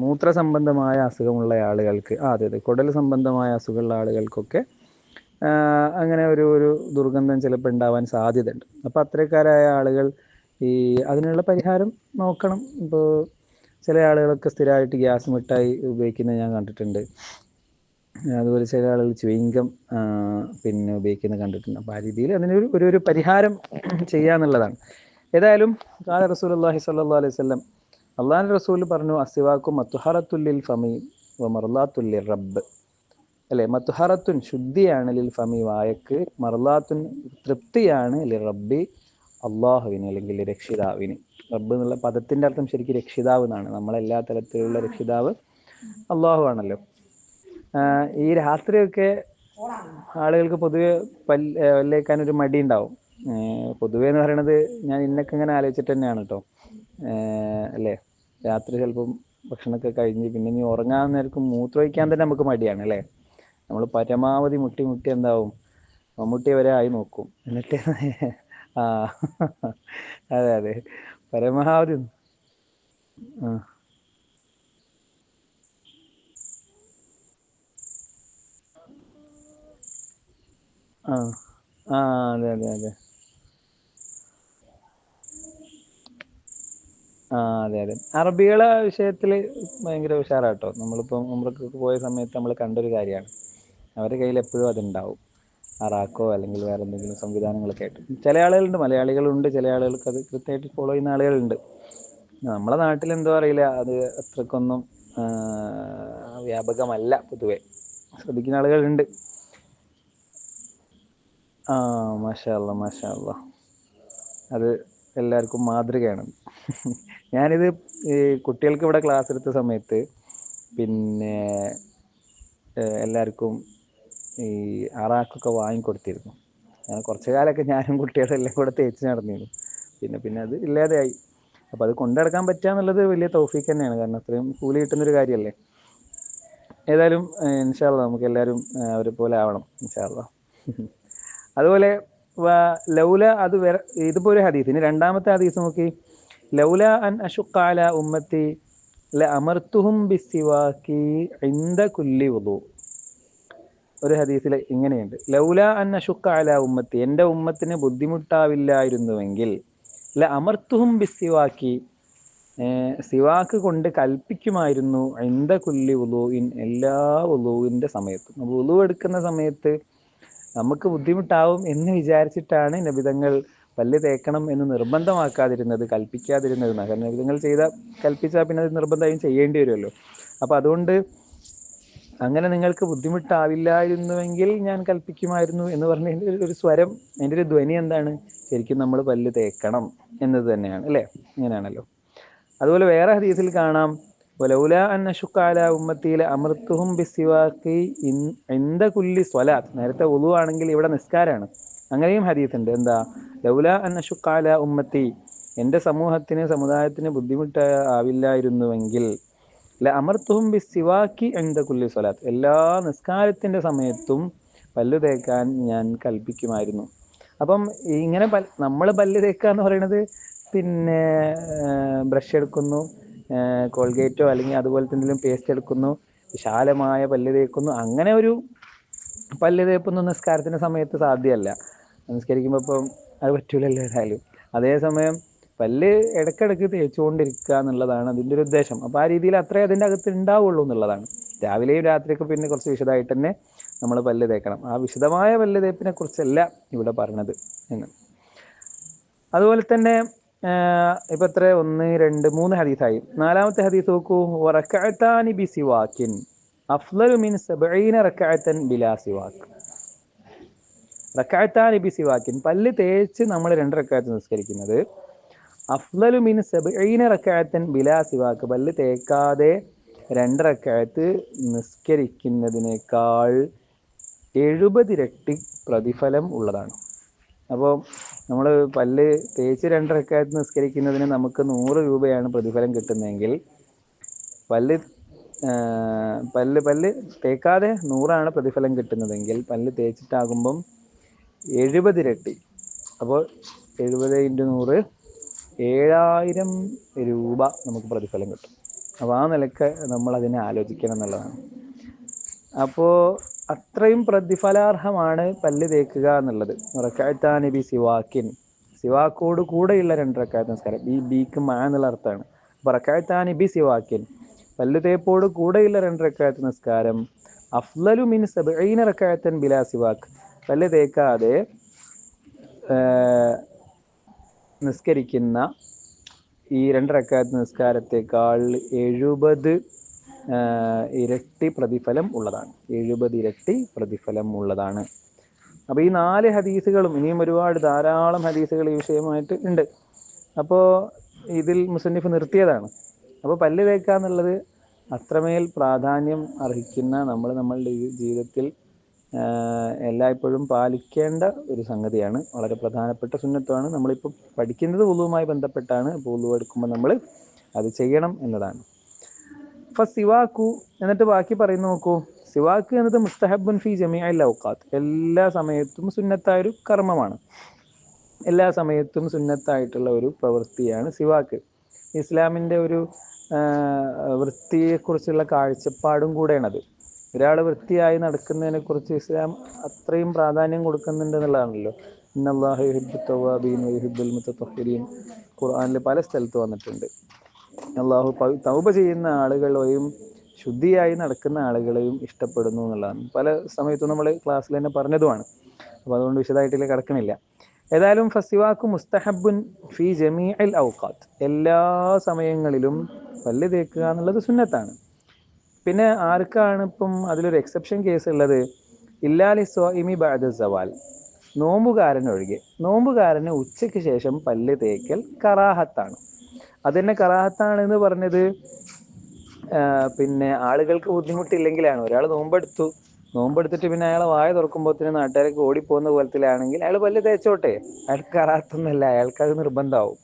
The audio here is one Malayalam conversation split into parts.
മൂത്ര സംബന്ധമായ അസുഖമുള്ള ആളുകൾക്ക്, അതെ അതെ, കുടൽ സംബന്ധമായ അസുഖമുള്ള ആളുകൾക്കൊക്കെ അങ്ങനെ ഒരു ദുർഗന്ധം ചിലപ്പോൾ ഉണ്ടാവാൻ സാധ്യതയുണ്ട്. അപ്പോൾ അത്തരക്കാരായ ആളുകൾ അതിനുള്ള പരിഹാരം നോക്കണം. ഇപ്പോൾ ചില ആളുകളൊക്കെ സ്ഥിരമായിട്ട് ഗ്യാസ് മിഠായി ഉപയോഗിക്കുന്നത് ഞാൻ കണ്ടിട്ടുണ്ട്. അതുപോലെ ചില ആളുകൾ ച്യൂയിങ്കം പിന്നെ ഉപയോഗിക്കുന്നത് കണ്ടിട്ടുണ്ട്. അപ്പോൾ ആ രീതിയിൽ അതിനൊരു ഒരു പരിഹാരം ചെയ്യാന്നുള്ളതാണ്. ഏതായാലും ഖാല റസൂലുള്ളാഹി സ്വല്ലല്ലാഹു അലൈഹി വസല്ലം, അള്ളാഹുവിൻ്റെ റസൂൽ പറഞ്ഞു, അസ്വാക്കും മത്തുഹറത്തുൽ ലിൽ ഫമി വ മർലാത്തുൽ ലിർ റബ്ബ്. അല്ലേ, മത്തുഹറത്തുൻ ശുദ്ധിയാണ്, ലിൽ ഫമി വായക്ക്, മർലാത്തുൻ തൃപ്തിയാണ്, ലിർ റബ്ബി അള്ളാഹുവിന് അല്ലെങ്കിൽ രക്ഷിതാവിന്. റബ്ബ് എന്നുള്ള പദത്തിൻ്റെ അർത്ഥം ശരിക്കും രക്ഷിതാവ് എന്നാണ്. നമ്മളെല്ലാ തരത്തിലുള്ള രക്ഷിതാവ് അള്ളാഹു ആണല്ലോ. ഈ രാത്രിയൊക്കെ ആളുകൾക്ക് പൊതുവെ പല്ലേക്കാനൊരു മടി ഉണ്ടാവും. പൊതുവെ എന്ന് പറയണത് ഞാൻ ഇന്നൊക്കെ ഇങ്ങനെ ആലോചിച്ചിട്ട് തന്നെയാണ് കേട്ടോ. അല്ലേ, രാത്രി ചിലപ്പം ഭക്ഷണമൊക്കെ കഴിഞ്ഞ് പിന്നെ ഇനി ഉറങ്ങാൻ നേരക്കും മൂത്രമൊഴിക്കാൻ തന്നെ നമുക്ക് മടിയാണ് അല്ലേ. നമ്മൾ പരമാവധി മുട്ടി എന്താവും, മമ്മൂട്ടി വരെ ആയി നോക്കും. എന്നിട്ട് ആ അതെ അതെ, പരമാവധി ആ ആ ആ അതെ അതെ അതെ അതെ അതെ. അറബികളെ വിഷയത്തിൽ ഭയങ്കര ഉഷാറാട്ടോ. നമ്മളിപ്പം ഉംറയ്ക്കൊക്കെ പോയ സമയത്ത് നമ്മൾ കണ്ടൊരു കാര്യമാണ്. അവരുടെ കയ്യിൽ എപ്പോഴും അതുണ്ടാവും, അറാക്കോ അല്ലെങ്കിൽ വേറെ എന്തെങ്കിലും സംവിധാനങ്ങളൊക്കെ ആയിട്ട്. ചില ആളുകളുണ്ട്, മലയാളികളുണ്ട്, ചില ആളുകൾക്ക് അത് കൃത്യമായിട്ട് ഫോളോ ചെയ്യുന്ന ആളുകളുണ്ട്. നമ്മളെ നാട്ടിൽ എന്തോ അറിയില്ല, അത് അത്രക്കൊന്നും വ്യാപകമല്ല. പൊതുവെ ശ്രദ്ധിക്കുന്ന ആളുകളുണ്ട്. മാഷാ അല്ലാ മാഷാ അല്ലാ, അത് എല്ലാവർക്കും മാതൃകയാണ്. ഞാനിത് ഈ കുട്ടികൾക്ക് ഇവിടെ ക്ലാസ് എടുത്ത സമയത്ത് പിന്നെ എല്ലാവർക്കും ഈ അറാക്കൊക്കെ വാങ്ങിക്കൊടുത്തിരുന്നു. ഞാൻ കുറച്ച് കാലമൊക്കെ ഞാനും കുട്ടികളും എല്ലാം കൂടെ തേച്ച് നടന്നിരുന്നു. പിന്നെ അത് ഇല്ലാതെയായി. അപ്പോൾ അത് കൊണ്ടു നടക്കാൻ പറ്റുക എന്നുള്ളത് വലിയ തൗഫീഖ് തന്നെയാണ്. കാരണം അത്രയും കൂലി കിട്ടുന്നൊരു കാര്യമല്ലേ. ഏതായാലും ഇൻഷാ അല്ലാ നമുക്ക് എല്ലാവരും അവരെ പോലെ ആവണം ഇൻഷാ അല്ലാ. അതുപോലെ ലൗല അത് വേറെ, ഇതിപ്പോൾ ഒരു ഹദീസ്. ഇനി രണ്ടാമത്തെ ഹദീസ് നോക്കി. ലൗല അൻ അശുഖ അല ഉമ്മത്തി ലഅമർതുഹും ബിസ്സിവാകി ഇൻദ കുല്ലി വുളു. ഒരു ഹദീസിൽ ഇങ്ങനെയുണ്ട്, ലൗല അൻ അശുഖ അല ഉമ്മത്തി, എൻ്റെ ഉമ്മത്തിന് ബുദ്ധിമുട്ടാവില്ലായിരുന്നുവെങ്കിൽ ലഅമർതുഹും ബിസ്സിവാക്കി, സിവാക്ക് കൊണ്ട് കൽപ്പിക്കുമായിരുന്നു, ഇൻദ കുല്ലി വുളൂഇൻ, എല്ലാ വുളൂവിൻ്റെ സമയത്തും. വുളു എടുക്കുന്ന സമയത്ത് നമുക്ക് ബുദ്ധിമുട്ടാവും എന്ന് വിചാരിച്ചിട്ടാണ് നബിതങ്ങൾ പല്ല് തേക്കണം എന്ന് നിർബന്ധമാക്കാതിരുന്നത്, കൽപ്പിക്കാതിരുന്നത്. കാരണം നബിതങ്ങൾ കൽപ്പിച്ചാൽ പിന്നെ അത് നിർബന്ധമായും ചെയ്യേണ്ടി വരുമല്ലോ. അപ്പോൾ അതുകൊണ്ട് അങ്ങനെ നിങ്ങൾക്ക് ബുദ്ധിമുട്ടാവില്ലായിരുന്നുവെങ്കിൽ ഞാൻ കൽപ്പിക്കുമായിരുന്നു എന്ന് പറഞ്ഞ ഒരു സ്വരം, അതിൻ്റെ ഒരു ധ്വനി എന്താണ്, ശരിക്കും നമ്മൾ പല്ല് തേക്കണം എന്നത് തന്നെയാണ് അല്ലേ. ഇങ്ങനെയാണല്ലോ. അതുപോലെ വേറെ ഹദീസിൽ കാണാം, വലൗല അൻ അശുഖ അല ഉമ്മത്തി ലഅമർതുഹും ബിസ്സിവാകി ഇൻദ കുല്ലി സ്വലാത്ത്. നേരത്തെ വുളു ആണെങ്കിൽ ഇവിടെ നിസ്കാരമാണ്. അങ്ങനെയും ഹദീസ് ഉണ്ട്. എന്താ, ലൗല അൻ അശുഖ അല ഉമ്മത്തി, എൻ്റെ സമുദായത്തിന് ബുദ്ധിമുട്ട് ആവില്ലായിരുന്നുവെങ്കിൽ ലഅമർതുഹും ബിസ്സിവാകി ഇൻദ കുല്ലി സ്വലാത്ത്, എല്ലാ നിസ്കാരത്തിൻ്റെ സമയത്തും പല്ല് തേക്കാൻ ഞാൻ കൽപ്പിക്കുമായിരുന്നു. അപ്പം ഇങ്ങനെ നമ്മൾ പല്ല് തേക്കുക എന്ന് പറയുന്നത് പിന്നെ ബ്രഷ് എടുക്കുന്നു, കോൾഗേറ്റോ അല്ലെങ്കിൽ അതുപോലത്തെ എന്തെങ്കിലും പേസ്റ്റ് എടുക്കുന്നു, വിശാലമായ പല്ല് തേക്കുന്നു, അങ്ങനെ ഒരു പല്ല് തേപ്പൊന്നും നിസ്കാരത്തിൻ്റെ സമയത്ത് സാധ്യമല്ല. നിസ്കരിക്കുമ്പോൾ ഇപ്പം അത് പറ്റൂലല്ലോ ഏതായാലും. അതേസമയം പല്ല് ഇടയ്ക്കിടയ്ക്ക് തേച്ചുകൊണ്ടിരിക്കുക എന്നുള്ളതാണ് അതിൻ്റെ ഒരു ഉദ്ദേശം. അപ്പോൾ ആ രീതിയിൽ അത്രേ അതിൻ്റെ അകത്ത് ഉണ്ടാവുള്ളൂ എന്നുള്ളതാണ്. രാവിലെയും രാത്രിയൊക്കെ പിന്നെ കുറച്ച് വിശദമായിട്ട് തന്നെ നമ്മൾ പല്ല് തേക്കണം. ആ വിശദമായ പല്ല് തേപ്പിനെ കുറിച്ചല്ല ഇവിടെ പറഞ്ഞത് എന്ന്. അതുപോലെ തന്നെ ഇപ്പം എത്ര, 1 2 3 ഹദീസായി. നാലാമത്തെ ഹദീസ് നോക്കൂ. റക്അത്താനി ബിസിവാക്കിൻ അഫ്ളലു മിൻ 70 റക്അത്തൻ ബിലാ സിവാക്ക്. റക്അത്താനി ബിസിവാക്കിൻ, പല്ല് തേച്ച് നമ്മൾ 2 റക്അത്ത് നിസ്കരിക്കുന്നത്, അഫ്ളലു മിൻ 70 റക്അത്തൻ ബിലാ സിവാക്ക്, പല്ല് തേക്കാതെ 2 റക്അത്ത് നിസ്കരിക്കുന്നതിനേക്കാൾ 70 ഇരട്ടി പ്രതിഫലം ഉള്ളതാണ്. അപ്പോൾ നമ്മൾ പല്ല് തേച്ച് 2 റക്അത്ത് നിസ്കരിക്കുന്നതിന് നമുക്ക് 100 രൂപയാണ് പ്രതിഫലം കിട്ടുന്നതെങ്കിൽ പല്ല് പല്ല് തേക്കാതെ 100 പ്രതിഫലം കിട്ടുന്നതെങ്കിൽ പല്ല് തേച്ചിട്ടാകുമ്പം 70 ഇരട്ടി. അപ്പോൾ 70 × 100 7000 രൂപ നമുക്ക് പ്രതിഫലം കിട്ടും. അപ്പോൾ ആ നിലക്ക് നമ്മൾ അതിനെ ആലോചിക്കണം എന്നുള്ളതാണ്. അപ്പോൾ അത്രയും പ്രതിഫലാർഹമാണ് പല്ല് തേക്കുക എന്നുള്ളത്. റകഅത്താനി ബി സിവാക്കിൻ, സിവാക്കോട് കൂടെയുള്ള 2 റകഅത്ത് നിസ്കാരം. ഈ ബീക്ക് മാ എന്നുള്ള അർത്ഥമാണ്. അപ്പോൾ റകഅത്താനി ബി സിവാക്കിൻ, പല്ല് തേപ്പോട് കൂടെയുള്ള 2 റകഅത്ത് നിസ്കാരം അഫ്ളലു മിൻ 70 റകഅത്തൻ ബിലാ സിവാക്ക്, പല്ല് തേക്കാതെ നിസ്കരിക്കുന്ന ഈ 2 റകഅത്ത് നിസ്കാരത്തെക്കാൾ 70 ഇരട്ടി പ്രതിഫലം ഉള്ളതാണ്. 70 ഇരട്ടി പ്രതിഫലം ഉള്ളതാണ്. അപ്പോൾ ഈ 4 ഹദീസുകളും, ഇനിയും ഒരുപാട് ധാരാളം ഹദീസുകൾ ഈ വിഷയമായിട്ട് ഉണ്ട്. അപ്പോൾ ഇതിൽ മുസന്നിഫ് നിർത്തിയതാണ്. അപ്പോൾ പല്ല് തേക്കുക എന്നുള്ളത് അത്രമേൽ പ്രാധാന്യം അർഹിക്കുന്ന, നമ്മളുടെ ജീവിതത്തിൽ എല്ലായ്പ്പോഴും പാലിക്കേണ്ട ഒരു സംഗതിയാണ്. വളരെ പ്രധാനപ്പെട്ട സുന്നത്താണ്. നമ്മളിപ്പോൾ പഠിക്കുന്നത് വുളുവുമായി ബന്ധപ്പെട്ടാണ്. അപ്പോൾ വുളു എടുക്കുമ്പോൾ നമ്മൾ അത് ചെയ്യണം എന്നതാണ്. ഫസിവാക്കു, എന്നിട്ട് ബാക്കി പറയുന്ന നോക്കൂ. സിവാക്ക് എന്നത് മുസ്തഹബുൻ ഫി ജമീഅൽ ഔഖാത്ത്, എല്ലാ സമയത്തും സുന്നത്തായൊരു കർമ്മമാണ്. എല്ലാ സമയത്തും സുന്നത്തായിട്ടുള്ള ഒരു പ്രവൃത്തിയാണ് സിവാക്ക്. ഇസ്ലാമിൻ്റെ ഒരു വൃത്തിയെക്കുറിച്ചുള്ള കാഴ്ചപ്പാടും കൂടെയാണത്. ഒരാൾ വൃത്തിയായി നടക്കുന്നതിനെക്കുറിച്ച് ഇസ്ലാം അത്രയും പ്രാധാന്യം കൊടുക്കുന്നുണ്ട് എന്നുള്ളതാണല്ലോ. ഇന്നല്ലാഹ യുഹിബ്ബുത് തവ്വാബീൻ വയുഹിബ്ബുൽ മുതത്വഹിരീൻ, ഖുർആനിൽ പല സ്ഥലത്ത് വന്നിട്ടുണ്ട്. അള്ളാഹു തൗബ ചെയ്യുന്ന ആളുകളെയും ശുദ്ധിയായി നടക്കുന്ന ആളുകളെയും ഇഷ്ടപ്പെടുന്നു എന്നുള്ളതാണ്. പല സമയത്തും നമ്മൾ ക്ലാസ്സിൽ തന്നെ പറഞ്ഞതുമാണ്. അപ്പോൾ അതുകൊണ്ട് വിശദമായിട്ടില്ല, കിടക്കണില്ല. ഏതായാലും ഫസിവാക്കു മുസ്തഹബുൻ ഫി ജമീഅൽ ഔഖാത്ത്, എല്ലാ സമയങ്ങളിലും പല്ല് തേക്കുക എന്നുള്ളത് സുന്നത്താണ്. പിന്നെ ആർക്കാണ് ഇപ്പം അതിലൊരു എക്സെപ്ഷൻ കേസ് ഉള്ളത്? ഇല്ലാലി സ്വാഇമി ബഅദ സവാൽ, നോമ്പുകാരനൊഴികെ. നോമ്പുകാരന് ഉച്ചയ്ക്ക് ശേഷം പല്ല് തേക്കൽ കറാഹത്താണ്. അതന്നെ കറാഹത്താണ് എന്ന് പറഞ്ഞത് പിന്നെ ആളുകൾക്ക് ബുദ്ധിമുട്ടില്ലെങ്കിലാണ്. ഒരാൾ നോമ്പെടുത്തിട്ട് പിന്നെ അയാളെ വായ തുറക്കുമ്പോഴത്തേന് നാട്ടുകാരൊക്കെ ഓടിപ്പോകുന്ന പോലത്തിലാണെങ്കിൽ അയാൾ പല്ല് തേച്ചോട്ടെ, അയാൾക്ക് കറാഹത്തൊന്നുമല്ല, അയാൾക്ക് അത് നിർബന്ധമാവും.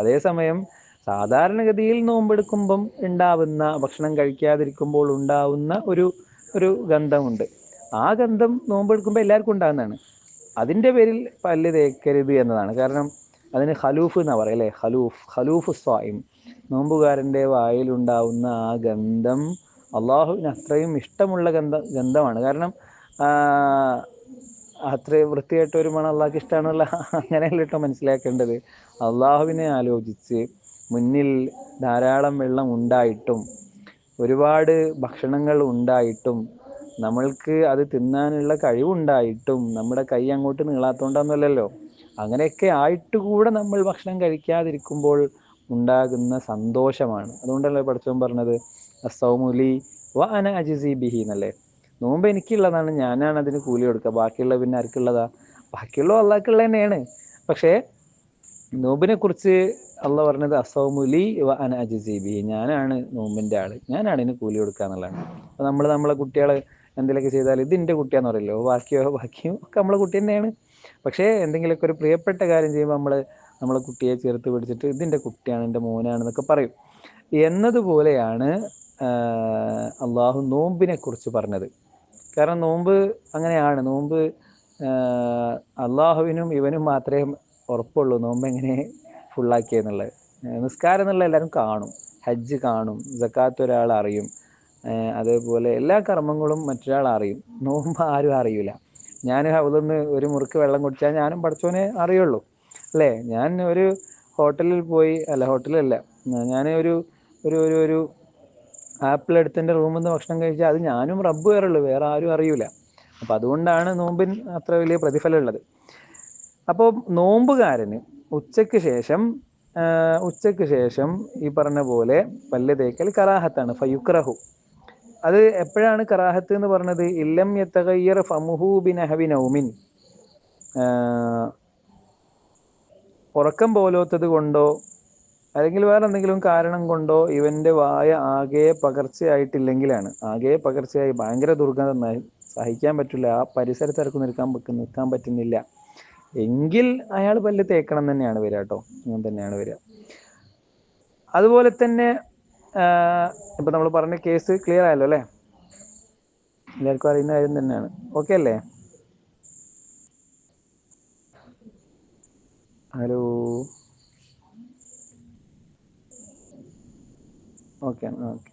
അതേസമയം സാധാരണഗതിയിൽ നോമ്പെടുക്കുമ്പം ഉണ്ടാവുന്ന, ഭക്ഷണം കഴിക്കാതിരിക്കുമ്പോൾ ഉണ്ടാവുന്ന ഒരു ഗന്ധമുണ്ട്. ആ ഗന്ധം നോമ്പെടുക്കുമ്പോൾ എല്ലാവർക്കും ഉണ്ടാകുന്നതാണ്. അതിൻ്റെ പേരിൽ പല്ല് തേക്കരുത് എന്നതാണ്. കാരണം അതിന് ഖലൂഫ് എന്നാ പറയുക അല്ലേ, ഖലൂഫ് സ്വായിം, നോമ്പുകാരൻ്റെ വായിലുണ്ടാവുന്ന ആ ഗന്ധം അള്ളാഹുവിന് അത്രയും ഇഷ്ടമുള്ള ഗന്ധമാണ്. കാരണം അത്രയും വൃത്തിയായിട്ട് ഒരു മണം അള്ളാഹ്ക്ക് ഇഷ്ടമാണല്ലോ, അങ്ങനെയല്ല കേട്ടോ മനസ്സിലാക്കേണ്ടത്. അള്ളാഹുവിനെ ആലോചിച്ച് മുന്നിൽ ധാരാളം വെള്ളം ഉണ്ടായിട്ടും ഒരുപാട് ഭക്ഷണങ്ങൾ ഉണ്ടായിട്ടും നമ്മൾക്ക് അത് തിന്നാനുള്ള കഴിവുണ്ടായിട്ടും നമ്മുടെ കൈ അങ്ങോട്ട് നീളാത്തോണ്ടൊന്നുമല്ലല്ലോ. അങ്ങനെയൊക്കെ ആയിട്ട് കൂടെ നമ്മൾ ഭക്ഷണം കഴിക്കാതിരിക്കുമ്പോൾ ഉണ്ടാകുന്ന സന്തോഷമാണ്. അതുകൊണ്ടല്ലേ പടച്ചോൻ പറഞ്ഞത് അസ്സൗമുലി വ അന അജിസി ബിഹി എന്നല്ലേ. നോമ്പ് എനിക്കുള്ളതാണ്, ഞാനാണ് അതിന് കൂലി കൊടുക്കുക. ബാക്കിയുള്ള പിന്നെ ആർക്കുള്ളതാ? ബാക്കിയുള്ള അള്ളാഹ്ക്കുള്ള തന്നെയാണ്. പക്ഷേ നോമ്പിനെ കുറിച്ച് അള്ളാഹ് പറഞ്ഞത് അസ്സൗമുലി വ അന അജിസി ബിഹി, ഞാനാണ് നോമ്പിൻ്റെ ആള്, ഞാനാണ് ഇതിന് കൂലി കൊടുക്കുക എന്നുള്ളതാണ്. അപ്പോൾ നമ്മളെ കുട്ടികളെ എന്തെങ്കിലുമൊക്കെ ചെയ്താൽ ഇതിൻ്റെ കുട്ടിയാന്ന് പറയല്ലോ, ബാക്കിയും ഒക്കെ നമ്മളെ കുട്ടി തന്നെയാണ്. പക്ഷേ എന്തെങ്കിലുമൊക്കെ ഒരു പ്രിയപ്പെട്ട കാര്യം ചെയ്യുമ്പോൾ നമ്മളെ കുട്ടിയെ ചേർത്ത് പിടിച്ചിട്ട് ഇതിൻ്റെ കുട്ടിയാണ്, എൻ്റെ മോനാണെന്നൊക്കെ പറയും. എന്നതുപോലെയാണ് അള്ളാഹു നോമ്പിനെ കുറിച്ച് പറഞ്ഞത്. കാരണം നോമ്പ് അങ്ങനെയാണ്. നോമ്പ് അള്ളാഹുവിനും ഇവനും മാത്രമേ ഉറപ്പുള്ളൂ നോമ്പ് എങ്ങനെ ഫുള്ളാക്കിയെന്നുള്ളത്. നിസ്കാരം എന്നുള്ള എല്ലാവരും കാണും, ഹജ്ജ് കാണും, സക്കാത്ത് ഒരാൾ അറിയും, അതേപോലെ എല്ലാ കർമ്മങ്ങളും മറ്റൊരാൾ അറിയും. നോമ്പ് ആരും അറിയില്ല. ഞാൻ അവിടുന്ന് ഒരു മുറുക്ക് വെള്ളം കുടിച്ചാൽ ഞാനും പഠിച്ചോനെ അറിയുള്ളൂ അല്ലേ. ഞാൻ ഒരു ഹോട്ടലിൽ പോയി, ഹോട്ടലല്ല, ഞാൻ ഒരു ആപ്പിൾ എടുത്ത് എൻ്റെ റൂമിൽ നിന്ന് ഭക്ഷണം കഴിച്ചാൽ അത് ഞാനും റബ്ബ് അറിയുള്ളൂ, വേറെ ആരും അറിയില്ല. അപ്പം അതുകൊണ്ടാണ് നോമ്പിന് അത്ര വലിയ പ്രതിഫലം ഉള്ളത്. അപ്പോൾ നോമ്പുകാരന് ഉച്ചയ്ക്ക് ശേഷം ഈ പറഞ്ഞ പോലെ പല്ല് തേക്കൽ കറാഹത്താണ്, ഫയുക്റഹു. അത് എപ്പോഴാണ് കറാഹത്ത് എന്ന് പറഞ്ഞത്? ഇല്ലം യതഗയ്യർ ഫമുഹു ബിനഹവി നൗമിൻ, ഉറക്കം പോലോത്തത് കൊണ്ടോ അല്ലെങ്കിൽ വേറെ എന്തെങ്കിലും കാരണം കൊണ്ടോ ഇവൻ്റെ വായ ആകെ പകർച്ചയായിട്ടില്ലെങ്കിലാണ്. ആകെ പകർച്ചയായി ഭയങ്കര ദുർഗന്ധം, സഹിക്കാൻ പറ്റില്ല, ആ പരിസരത്തിറക്കും നിൽക്കാൻ പറ്റുന്നില്ല എങ്കിൽ അയാൾ പല്ല് തേക്കണം തന്നെയാണ് വരിക കേട്ടോ. അങ്ങനെ തന്നെയാണ് വരിക. അതുപോലെ തന്നെ ഇപ്പം നമ്മൾ പറഞ്ഞ കേസ് ക്ലിയർ ആയല്ലോ അല്ലേ? എല്ലാവർക്കും അറിയുന്ന കാര്യം തന്നെയാണ്. ഓക്കെ അല്ലേ? ഹലോ. Okay okay.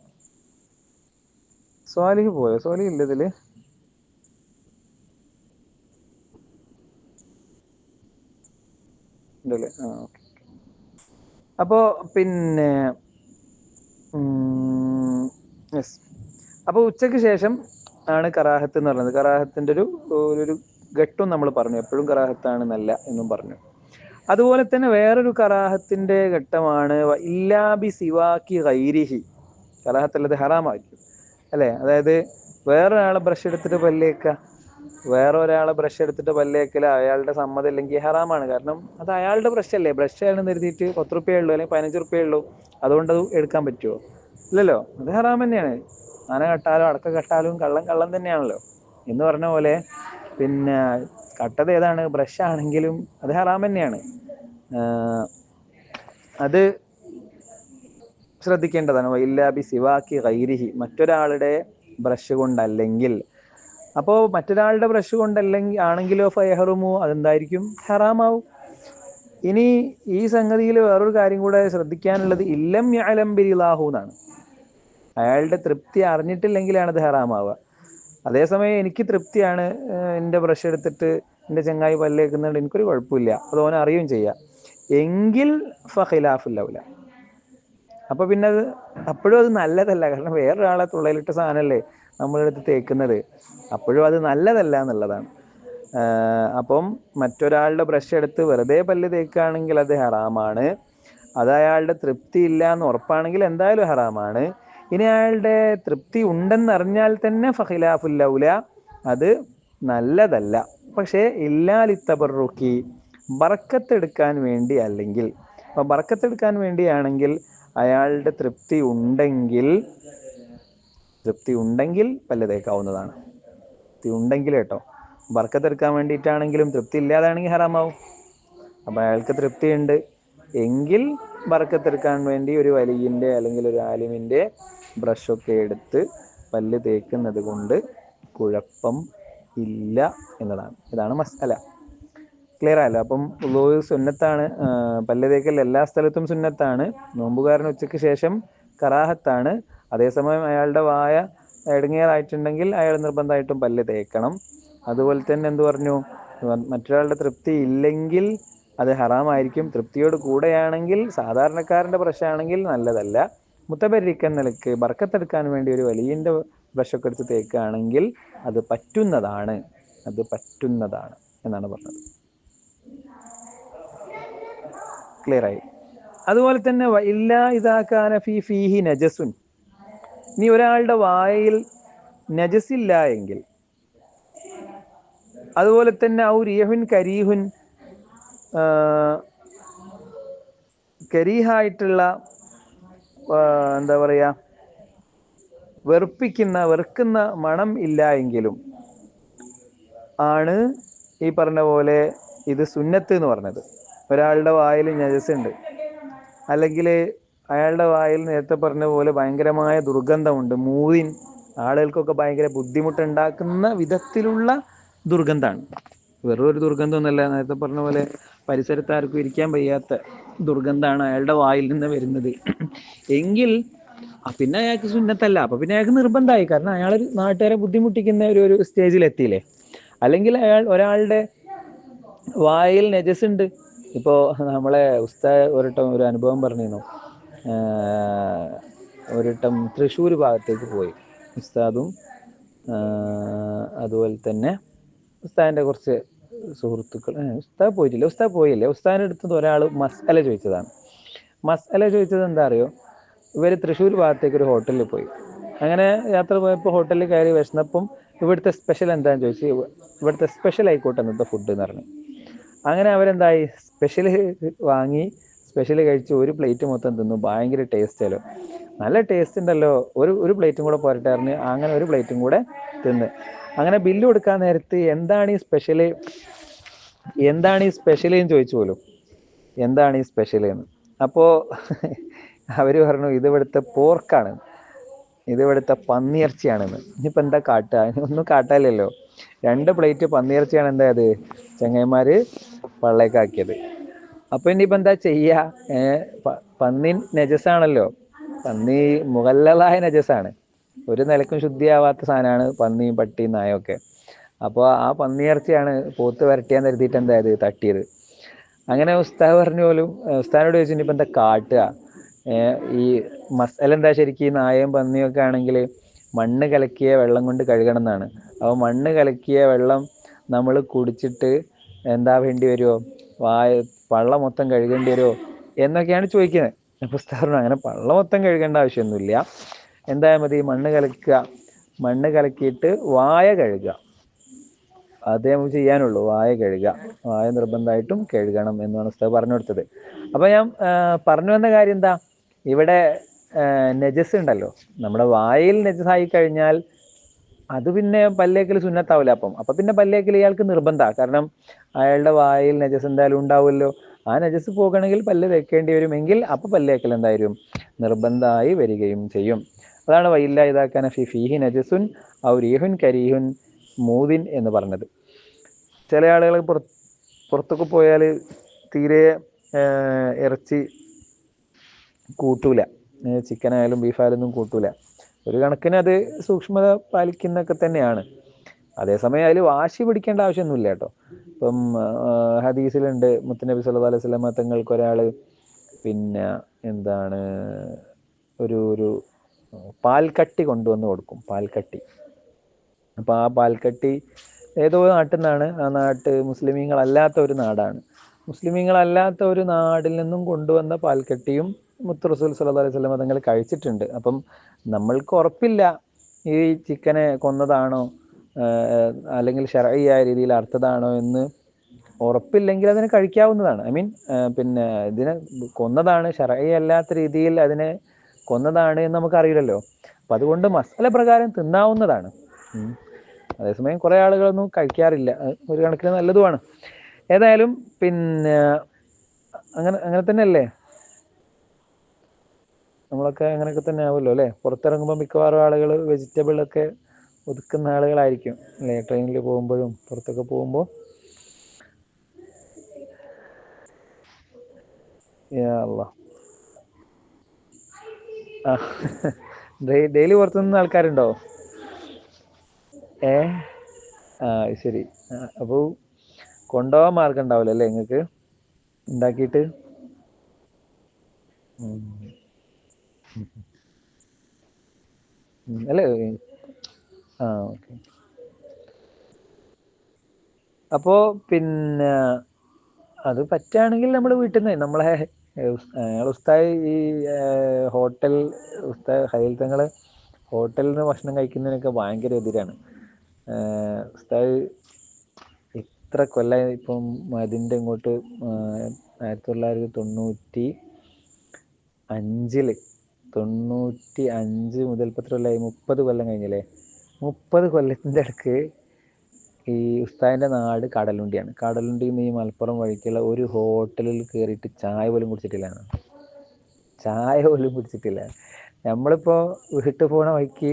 സ്വാലിഹ് പോയോ? സ്വാലിഹ് ഇല്ല ഇതില്? ഉണ്ടല്ലേ? ആ ഓക്കെ. അപ്പോൾ പിന്നെ യെസ്. അപ്പോൾ ഉച്ചയ്ക്ക് ശേഷം ആണ് കറാഹത്ത് എന്ന് പറയുന്നത്. കറാഹത്തിൻ്റെ ഒരു ഘട്ടം നമ്മൾ പറഞ്ഞു, എപ്പോഴും കറാഹത്താണ് എന്നല്ല എന്നും പറഞ്ഞു. അതുപോലെ തന്നെ വേറൊരു കറാഹത്തിന്റെ ഘട്ടമാണ് ഇല്ലാബി സിവാക്കി ഗൈരിഹി. കറാഹത്തുള്ളത് ഹറാമായിരിക്കും അല്ലേ? അതായത് വേറൊരാളെ ബ്രഷ് എടുത്തിട്ട് പല്ലേക്കുക, വേറെ ഒരാളെ ബ്രഷ് എടുത്തിട്ട് പല്ലേക്കൽ അയാളുടെ സമ്മതം ഇല്ലെങ്കിൽ ഹറാമാണ്. കാരണം അത് അയാളുടെ ബ്രഷ് അല്ലേ, ബ്രഷ് ആണെന്ന് കരുതിയിട്ട് 10 റുപ്യേ ഉള്ളൂ അല്ലെങ്കിൽ 15 റുപ്യേ ഉള്ളൂ, അതുകൊണ്ട് അത് എടുക്കാൻ പറ്റുമോ? ഇല്ലല്ലോ, അത് ഹറാം തന്നെയാണ്. ആന കട്ടാലും അടക്ക കട്ടാലും കള്ളം കള്ളം തന്നെയാണല്ലോ എന്ന് പറഞ്ഞ പോലെ. പിന്നെ കട്ടത് ഏതാണ്? ബ്രഷ് ആണെങ്കിലും അത് ഹറാം തന്നെയാണ്. അത് ശ്രദ്ധിക്കേണ്ടതാണ്. ഇല്ലാബി സിവാക്കി ഗൈരിഹി, മറ്റൊരാളുടെ ബ്രഷ് കൊണ്ടല്ലെങ്കിൽ. അപ്പോൾ മറ്റൊരാളുടെ ബ്രഷ് കൊണ്ടല്ലെങ്കിൽ ആണെങ്കിലോ ഫയഹറുമോ, അതെന്തായിരിക്കും? ഹറാമാവും. ഇനി ഈ സംഗതിയിൽ വേറൊരു കാര്യം കൂടെ ശ്രദ്ധിക്കാനുള്ളത്, ഇല്ലം യഅലം ബിറിളാഹു എന്നാണ്. അയാളുടെ തൃപ്തി അറിഞ്ഞിട്ടില്ലെങ്കിലാണ് അത് ഹറാമാവുക. അതേസമയം എനിക്ക് തൃപ്തിയാണ്, എൻ്റെ ബ്രഷ് എടുത്തിട്ട് എൻ്റെ ചങ്ങായി പല്ലേക്കുന്നുണ്ട്, എനിക്കൊരു കുഴപ്പമില്ല, അത് ഓനെ അറിയുകയും ചെയ്യാം എങ്കിൽ ഫഖിലാഫുൽ ഔല. അപ്പൊ പിന്നെ അത് അപ്പോഴും അത് നല്ലതല്ല. കാരണം വേറൊരാളെ തുള്ളയിലിട്ട സാധനമല്ലേ നമ്മളെടുത്ത് തേക്കുന്നത്, അപ്പോഴും അത് നല്ലതല്ല എന്നുള്ളതാണ്. അപ്പം മറ്റൊരാളുടെ ബ്രഷ് എടുത്ത് വെറുതെ പല്ല് തേക്കുകയാണെങ്കിൽ അത് ഹറാമാണ്. അത് അയാളുടെ തൃപ്തി ഇല്ല എന്ന് ഉറപ്പാണെങ്കിൽ എന്തായാലും ഹറാമാണ്. ഇനി അയാളുടെ തൃപ്തി ഉണ്ടെന്നറിഞ്ഞാൽ തന്നെ ഫഖിലാഫുൽ ഔല, അത് നല്ലതല്ല. പക്ഷേ ഇല്ലാലിത്തബറുക്കി, ബർക്കത്തെടുക്കാൻ വേണ്ടി അല്ലെങ്കിൽ. അപ്പം ബർക്കത്തെടുക്കാൻ വേണ്ടിയാണെങ്കിൽ അയാളുടെ തൃപ്തി ഉണ്ടെങ്കിൽ പല്ല് തേക്കാവുന്നതാണ്. തൃപ്തി ഉണ്ടെങ്കിൽ കേട്ടോ. ബർക്കത്തെടുക്കാൻ വേണ്ടിയിട്ടാണെങ്കിലും തൃപ്തി ഇല്ലാതാണെങ്കിൽ ഹറാമാവും. അപ്പം അയാൾക്ക് തൃപ്തിയുണ്ട് എങ്കിൽ ബർക്കത്തെടുക്കാൻ വേണ്ടി ഒരു വലിയിൻ്റെ അല്ലെങ്കിൽ ഒരു ആലിമിൻ്റെ ബ്രഷൊക്കെ എടുത്ത് പല്ല് തേക്കുന്നത് കൊണ്ട് കുഴപ്പം ഇല്ല എന്നതാണ്. ഇതാണ് മസ്അല. ക്ലിയർ ആയല്ലോ? അപ്പം വുളൂ സുന്നത്താണ്, പല്ല് തേക്കൽ എല്ലാ സ്ഥലത്തും സുന്നത്താണ്. നോമ്പുകാരന് ഉച്ചയ്ക്ക് ശേഷം കറാഹത്താണ്. അതേസമയം അയാളുടെ വായ ഇടങ്ങേറായിട്ടുണ്ടെങ്കിൽ അയാൾ നിർബന്ധമായിട്ടും പല്ല് തേക്കണം. അതുപോലെ തന്നെ എന്ത് പറഞ്ഞു? മറ്റൊരാളുടെ തൃപ്തി ഇല്ലെങ്കിൽ അത് ഹറാമായിരിക്കും. തൃപ്തിയോട് കൂടെയാണെങ്കിൽ, സാധാരണക്കാരൻ്റെ ബ്രഷാണെങ്കിൽ നല്ലതല്ല. മുത്തബരിക്കൻ നിലക്ക് ബർക്കത്തെടുക്കാൻ വേണ്ടി ഒരു വലിയൻ്റെ ബ്രഷൊക്കെ എടുത്ത് തേക്കുകയാണെങ്കിൽ അത് പറ്റുന്നതാണ്. അത് പറ്റുന്നതാണ് എന്നാണ് പറഞ്ഞത്. ക്ലിയർ ആയി? അതുപോലെ തന്നെ ഇല്ലാ ഇദാ കാന ഫീ ഫീഹി നജസുൻ, നീ ഒരാളുടെ വായയിൽ നജസില്ല എങ്കിൽ. അതുപോലെ തന്നെ ഔ റിയഹുൻ കരീഹുൻ, കരീഹായിട്ടുള്ള എന്താ പറയുക, വെറുക്കുന്ന മണം ഇല്ല എങ്കിലും ആണ് ഈ പറഞ്ഞ പോലെ ഇത് സുന്നത്ത് എന്ന് പറഞ്ഞത്. ഒരാളുടെ വായിൽ നജസുണ്ട്, അല്ലെങ്കിൽ അയാളുടെ വായിൽ നേരത്തെ പറഞ്ഞ പോലെ ഭയങ്കരമായ ദുർഗന്ധമുണ്ട്, മൂവിൻ ആളുകൾക്കൊക്കെ ഭയങ്കര ബുദ്ധിമുട്ടുണ്ടാക്കുന്ന വിധത്തിലുള്ള ദുർഗന്ധമാണ്. വെറും ഒരു ദുർഗന്ധമൊന്നുമല്ല, നേരത്തെ പറഞ്ഞ പോലെ പരിസരത്ത് ആർക്കും ഇരിക്കാൻ വയ്യാത്ത ദുർഗന്ധമാണ് അയാളുടെ വായിൽ നിന്ന് വരുന്നത് എങ്കിൽ പിന്നെ അയാൾക്ക് സുന്നത്തല്ല. അപ്പൊ പിന്നെ അയാൾക്ക് നിർബന്ധമായി. കാരണം അയാൾ നാട്ടുകാരെ ബുദ്ധിമുട്ടിക്കുന്ന ഒരു സ്റ്റേജിൽ എത്തിയില്ലേ. അല്ലെങ്കിൽ ഒരാളുടെ വായിൽ നജസുണ്ട്. ഇപ്പോൾ നമ്മളെ ഉസ്താദ് ഒരു അനുഭവം പറഞ്ഞിരുന്നു. ഒരിട്ടം തൃശ്ശൂർ ഭാഗത്തേക്ക് പോയി ഉസ്താദും അതുപോലെ തന്നെ ഉസ്താദിൻ്റെ കുറച്ച് സുഹൃത്തുക്കൾ. ഉസ്താദ് പോയില്ലേ. ഉസ്താദിൻ്റെ അടുത്ത് ഒരാൾ മസ്അല ചോദിച്ചതാണ്. മസ്അല ചോദിച്ചത് എന്താ അറിയോ? ഇവർ തൃശ്ശൂർ ഭാഗത്തേക്ക് ഒരു ഹോട്ടലിൽ പോയി. അങ്ങനെ യാത്ര പോയപ്പോൾ ഹോട്ടലിൽ കയറി വിശന്നപ്പം ഇവിടുത്തെ സ്പെഷ്യൽ എന്താണെന്ന് ചോദിച്ചു. ഇവിടുത്തെ സ്പെഷ്യൽ ആയിക്കോട്ടെ ഇന്നത്തെ ഫുഡ് എന്ന് പറഞ്ഞു. അങ്ങനെ അവരെന്തായി, സ്പെഷ്യൽ വാങ്ങി സ്പെഷ്യൽ കഴിച്ച് ഒരു പ്ലേറ്റ് മൊത്തം തിന്നു. ഭയങ്കര ടേസ്റ്റല്ലോ, നല്ല ടേസ്റ്റ് ഉണ്ടല്ലോ, ഒരു പ്ലേറ്റും കൂടെ പോരട്ടായിരുന്നു. അങ്ങനെ ഒരു പ്ലേറ്റും കൂടെ തിന്ന്. അങ്ങനെ ബില്ല് കൊടുക്കാൻ നേരത്ത് എന്താണ് ഈ സ്പെഷ്യൽ എന്ന് ചോദിച്ചു പോലും. എന്താണ് ഈ സ്പെഷ്യൽ എന്ന്. അപ്പോൾ അവർ പറഞ്ഞു ഇത് ഇവിടുത്തെ പോർക്കാണ്, ഇത് ഇവിടുത്തെ പന്നിയിറച്ചിയാണെന്ന്. ഇനിയിപ്പോൾ എന്താ കാട്ടുക? ഒന്നും കാട്ടാനില്ലല്ലോ. 2 പ്ലേറ്റ് പന്നിയിറച്ചിയാണ് എന്തായത് ചങ്ങായിമാർ പള്ളേക്കാക്കിയത്. അപ്പോൾ ഇനിയിപ്പോൾ എന്താ ചെയ്യുക? പന്നി നജസാണല്ലോ. പന്നി മുഗല്ലലായ നജസാണ്. ഒരു നിലക്കും ശുദ്ധിയാവാത്ത സാധനമാണ് പന്നിയും പട്ടിയും നായൊക്കെ. അപ്പോൾ ആ പന്നിയിറച്ചിയാണ് പോത്ത് വരട്ടിയാന്ന് കരുതിയിട്ട് എന്തായത് തട്ടിയത്. അങ്ങനെ ഉസ്താദ് പറഞ്ഞു പോലും, ഉസ്താദിനോട് ചോദിച്ചു ഇനിയിപ്പോൾ എന്താ കാട്ടുക, ഈ മസാല എന്താ ശരിക്കും ഈ നായയും പന്നിയും ഒക്കെ ആണെങ്കിൽ മണ്ണ് കലക്കിയ വെള്ളം കൊണ്ട് കഴുകണം എന്നാണ്. അപ്പോൾ മണ്ണ് കലക്കിയ വെള്ളം നമ്മൾ കുടിച്ചിട്ട് എന്താ വേണ്ടി വരുമോ, പള്ള മൊത്തം കഴുകേണ്ടി വരുമോ എന്നൊക്കെയാണ് ചോദിക്കുന്നത്. അപ്പോൾ ഉസ്താദ് പറഞ്ഞു അങ്ങനെ പള്ള മൊത്തം കഴുകേണ്ട ആവശ്യമൊന്നുമില്ല, എന്തായാൽ മതി മണ്ണ് കലക്കുക, മണ്ണ് കലക്കിയിട്ട് വായ കഴുകുക, അതേ നമുക്ക് ചെയ്യാനുള്ളൂ. വായ കഴുകുക, വായ നിർബന്ധമായിട്ടും കഴുകണം എന്നാണ് ഉസ്താദ് പറഞ്ഞു കൊടുത്തത്. അപ്പോൾ ഞാൻ പറഞ്ഞു വന്ന കാര്യം എന്താ, ഇവിടെ നജസ് ഉണ്ടല്ലോ, നമ്മുടെ വായിൽ നജസായി കഴിഞ്ഞാൽ അത് പിന്നെ പല്ലേക്കൽ സുന്നത്താവില്ല. അപ്പം പിന്നെ പല്ലേക്കൽ ഇയാൾക്ക് നിർബന്ധമാണ്. കാരണം അയാളുടെ വായിൽ നജസ് എന്തായാലും ഉണ്ടാവുമല്ലോ. ആ നജസ് പോകണമെങ്കിൽ പല്ല് തേക്കേണ്ടി വരുമെങ്കിൽ അപ്പോൾ പല്ലേക്കൽ എന്തായാലും നിർബന്ധമായി വരികയും ചെയ്യും. അതാണ് വൈല്ല ഇതാക്കാൻ ഫിഹി നജസുൻ ഔ റീഹുൻ കരീഹുൻ മൂദിൻ എന്ന് പറഞ്ഞത്. ചില ആളുകൾ പുറത്തൊക്കെ പോയാൽ തീരെ ഇറച്ചി കൂട്ടൂല, ചിക്കനായാലും ബീഫായാലൊന്നും കൂട്ടൂല. ഒരു കണക്കിന് അത് സൂക്ഷ്മത പാലിക്കുന്നൊക്കെ തന്നെയാണ്. അതേസമയം അതിൽ വാശി പിടിക്കേണ്ട ആവശ്യമൊന്നുമില്ല കേട്ടോ. ഇപ്പം ഹദീസിലുണ്ട് മുത്തുനബി സല്ലല്ലാഹു അലൈഹി വസല്ലമ തങ്ങൾക്ക് ഒരാൾ പിന്നെ എന്താണ് ഒരു പാൽക്കട്ടി കൊണ്ടുവന്ന് കൊടുക്കും, പാൽക്കട്ടി. അപ്പോൾ ആ പാൽക്കട്ടി ഏതോ നാട്ടിൽ നിന്നാണ്, ആ നാട്ട് മുസ്ലിമീങ്ങളല്ലാത്ത ഒരു നാടാണ്. മുസ്ലിമീങ്ങളല്ലാത്ത ഒരു നാടിൽ നിന്നും കൊണ്ടുവന്ന പാൽക്കട്ടിയും മുത്ത് റസൂൽ സല്ലല്ലാഹു അലൈഹി വസല്ലം തങ്ങൾ കഴിച്ചിട്ടുണ്ട്. അപ്പം നമ്മൾക്ക് ഉറപ്പില്ല ഈ ചിക്കനെ കൊന്നതാണോ അല്ലെങ്കിൽ ശർഈയായ രീതിയിൽ അർത്ഥതാണോ എന്ന് ഉറപ്പില്ലെങ്കിൽ അതിനെ കഴിക്കാവുന്നതാണ്. ഐ മീൻ പിന്നെ ഇതിനെ കൊന്നതാണ്, ശർഈ അല്ലാത്ത രീതിയിൽ അതിനെ കൊന്നതാണ് എന്ന് നമുക്കറിയില്ലല്ലോ. അപ്പം അതുകൊണ്ട് മസാല പ്രകാരം തിന്നാവുന്നതാണ്. അതേസമയം കുറേ ആളുകളൊന്നും കഴിക്കാറില്ല, ഒരു കണക്കിന് നല്ലതുമാണ്. ഏതായാലും പിന്നെ അങ്ങനെ തന്നെയല്ലേ, നമ്മളൊക്കെ അങ്ങനെയൊക്കെ തന്നെ ആവുമല്ലോ അല്ലേ. പുറത്തിറങ്ങുമ്പോൾ മിക്കവാറും ആളുകൾ വെജിറ്റബിളൊക്കെ ഒതുക്കുന്ന ആളുകളായിരിക്കും അല്ലേ, ട്രെയിനിൽ പോകുമ്പോഴും പുറത്തൊക്കെ പോകുമ്പോൾ. യാ അല്ലാഹ്. ആ ഡെയിലി പുറത്തുനിന്ന് ആൾക്കാരുണ്ടോ? ഏ ആ ശരി. അപ്പോൾ കൊണ്ടുപോകാൻ മാർഗം ഉണ്ടാവില്ല അല്ലേ നിങ്ങൾക്ക് ഉണ്ടാക്കിയിട്ട്? അല്ലേ. ആ ഓക്കെ. അപ്പോൾ പിന്നെ അത് പറ്റുകയാണെങ്കിൽ നമ്മൾ വീട്ടിൽ നിന്ന് നമ്മളെ ഉസ്താദ് ഈ ഹോട്ടൽ ഉസ്താദ് ഹൈൽ തങ്ങൾ ഹോട്ടലിൽ നിന്ന് ഭക്ഷണം കഴിക്കുന്നതിനൊക്കെ ഭയങ്കര എതിരാണ്. ഉസ്താദ് ഇത്ര കൊല്ലം ഇപ്പം അതിൻ്റെ ഇങ്ങോട്ട് 1995 95 മുതൽ ഇപ്പം എത്ര കൊല്ലമായി, 30 കൊല്ലം കഴിഞ്ഞില്ലേ. 30 കൊല്ലത്തിൻ്റെ ഇടയ്ക്ക് ഈ ഉസ്താദിൻ്റെ നാട് കടലുണ്ടിയാണ്. കടലുണ്ടിയിൽ നിന്ന് ഈ മലപ്പുറം വഴിക്കുള്ള ഒരു ഹോട്ടലിൽ കയറിയിട്ട് ചായ പോലും കുടിച്ചിട്ടില്ല, ചായ പോലും കുടിച്ചിട്ടില്ല. നമ്മളിപ്പോൾ വീട്ടിൽ പോണ വഴിക്ക്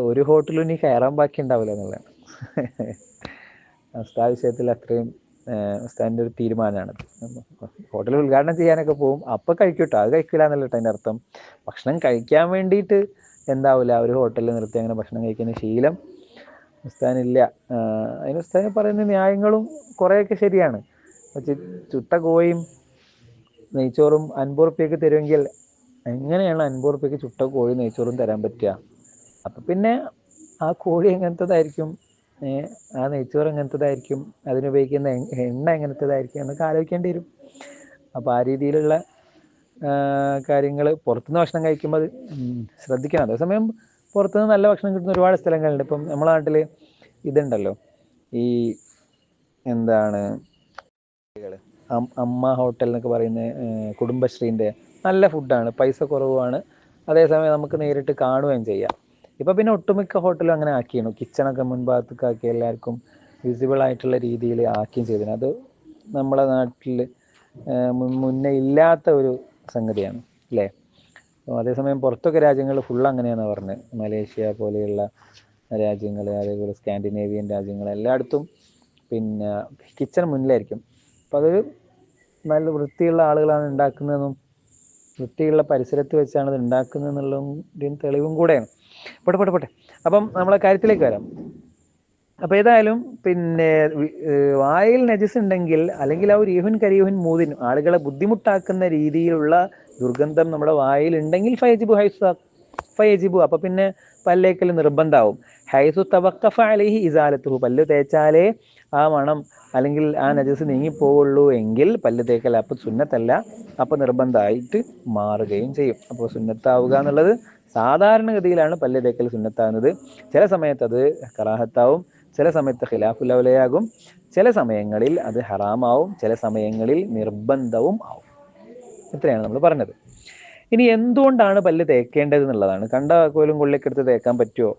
ഒരു ഹോട്ടലും ഇനി കയറാൻ ബാക്കി ഉണ്ടാവില്ല എന്നുള്ളതാണ്. ഉസ്താദ് വിഷയത്തിൽ അത്രയും ഉസ്താദിൻ്റെ ഒരു തീരുമാനമാണ്. ഹോട്ടൽ ഉദ്ഘാടനം ചെയ്യാനൊക്കെ പോകും, അപ്പം കഴിക്കൂട്ടോ, അത് കഴിക്കില്ല എന്നല്ല കേട്ടോ അതിൻ്റെ അർത്ഥം. ഭക്ഷണം കഴിക്കാൻ വേണ്ടിയിട്ട് എന്താവില്ല ഒരു ഹോട്ടലിൽ നിർത്തി അങ്ങനെ ഭക്ഷണം കഴിക്കുന്ന ശീലം ഉസ്താദിനില്ല. അതിന് ഉസ്താദിന് പറയുന്ന ന്യായങ്ങളും കുറേയൊക്കെ ശരിയാണ്. പക്ഷേ ചുട്ട കോഴിയും നെയ്ച്ചോറും 50 റുപ്യക്ക് തരുമെങ്കിൽ എങ്ങനെയാണ് 50 റുപ്യക്ക് ചുട്ട കോഴി നെയ്ച്ചോറും തരാൻ പറ്റുക? അപ്പം പിന്നെ ആ കോഴി എങ്ങനത്തതായിരിക്കും, ആ നെയ്ച്ചോറ് എങ്ങനത്തതായിരിക്കും, അതിനുപയോഗിക്കുന്ന എണ്ണ എങ്ങനത്തതായിരിക്കും എന്നൊക്കെ ആലോചിക്കേണ്ടി വരും. അപ്പോൾ ആ രീതിയിലുള്ള കാര്യങ്ങൾ പുറത്തുനിന്ന് ഭക്ഷണം കഴിക്കുമ്പോൾ ശ്രദ്ധിക്കണം. അതേസമയം പുറത്തുനിന്ന് നല്ല ഭക്ഷണം കിട്ടുന്ന ഒരുപാട് സ്ഥലങ്ങളുണ്ട്. ഇപ്പം നമ്മളെ നാട്ടിൽ ഇതുണ്ടല്ലോ, ഈ എന്താണ് അമ്മ ഹോട്ടൽ എന്നൊക്കെ പറയുന്ന കുടുംബശ്രീൻ്റെ നല്ല ഫുഡാണ്, പൈസ കുറവാണ്, അതേസമയം നമുക്ക് നേരിട്ട് കാണുകയും ചെയ്യാം. ഇപ്പം പിന്നെ ഒട്ടുമിക്ക ഹോട്ടലും അങ്ങനെ ആക്കിയാണ്, കിച്ചണൊക്കെ മുൻഭാഗത്തൊക്കെ ആക്കി എല്ലാവർക്കും വിസിബിൾ ആയിട്ടുള്ള രീതിയിൽ ആക്കുകയും ചെയ്തിരുന്നു. അത് നമ്മളെ നാട്ടിൽ മുന്നേ ഇല്ലാത്ത ഒരു സംഗതിയാണ് അല്ലേ. അതേസമയം പുറത്തൊക്കെ രാജ്യങ്ങൾ ഫുൾ അങ്ങനെയാണ് പറഞ്ഞത്. മലേഷ്യ പോലെയുള്ള രാജ്യങ്ങൾ, അതേപോലെ സ്കാൻഡിനേവിയൻ രാജ്യങ്ങൾ എല്ലായിടത്തും പിന്നെ കിച്ചൺ മുന്നിലായിരിക്കും. അപ്പോൾ അതൊരു നല്ല വൃത്തിയുള്ള ആളുകളാണ് ഉണ്ടാക്കുന്നതെന്നും വൃത്തിയുള്ള പരിസരത്ത് വെച്ചാണ് ഇത് ഉണ്ടാക്കുന്നത് എന്നുള്ളതിന് തെളിവും കൂടെയാണ്. പോട്ടെ പോട്ടെ പോട്ടെ. അപ്പം നമ്മളെ കാര്യത്തിലേക്ക് വരാം. അപ്പോൾ ഏതായാലും പിന്നെ വായിൽ നജസ് ഉണ്ടെങ്കിൽ, അല്ലെങ്കിൽ ആ ഒരു ഈഹുൻ കരീഹുൻ മൂദിൻ, ആളുകളെ ബുദ്ധിമുട്ടാക്കുന്ന രീതിയിലുള്ള ദുർഗന്ധം നമ്മുടെ വായിൽ ഉണ്ടെങ്കിൽ ഫയജിബു, അപ്പൊ പിന്നെ പല്ലേക്കൽ നിർബന്ധമാവും. ഹൈസു തവക്കഫ അലൈഹി ഇസാലത്തുഹു, പല്ല് തേച്ചാലേ ആ മണം അല്ലെങ്കിൽ ആ നജസ് നീങ്ങിപ്പോവുള്ളൂ എങ്കിൽ പല്ല് തേക്കൽ അപ്പം സുന്നത്തല്ല, അപ്പം നിർബന്ധമായിട്ട് മാറുകയും ചെയ്യും. അപ്പോൾ സുന്നത്താവുക എന്നുള്ളത് സാധാരണഗതിയിലാണ് പല്ല് തേക്കൽ സുന്നത്താകുന്നത്. ചില സമയത്ത് അത് കറാഹത്താവും, ചില സമയത്ത് ഖിലാഫുൽ ഔലയാകും, ചില സമയങ്ങളിൽ അത് ഹറാമാവും, ചില സമയങ്ങളിൽ നിർബന്ധവും ആവും. ഇത്രയാണ് നമ്മൾ പറഞ്ഞത്. ഇനി എന്തുകൊണ്ടാണ് പല്ല് തേക്കേണ്ടത് എന്നുള്ളതാണ്. കണ്ട കോലും കൊള്ളിയൊക്കെ എടുത്ത് തേക്കാൻ പറ്റുമോ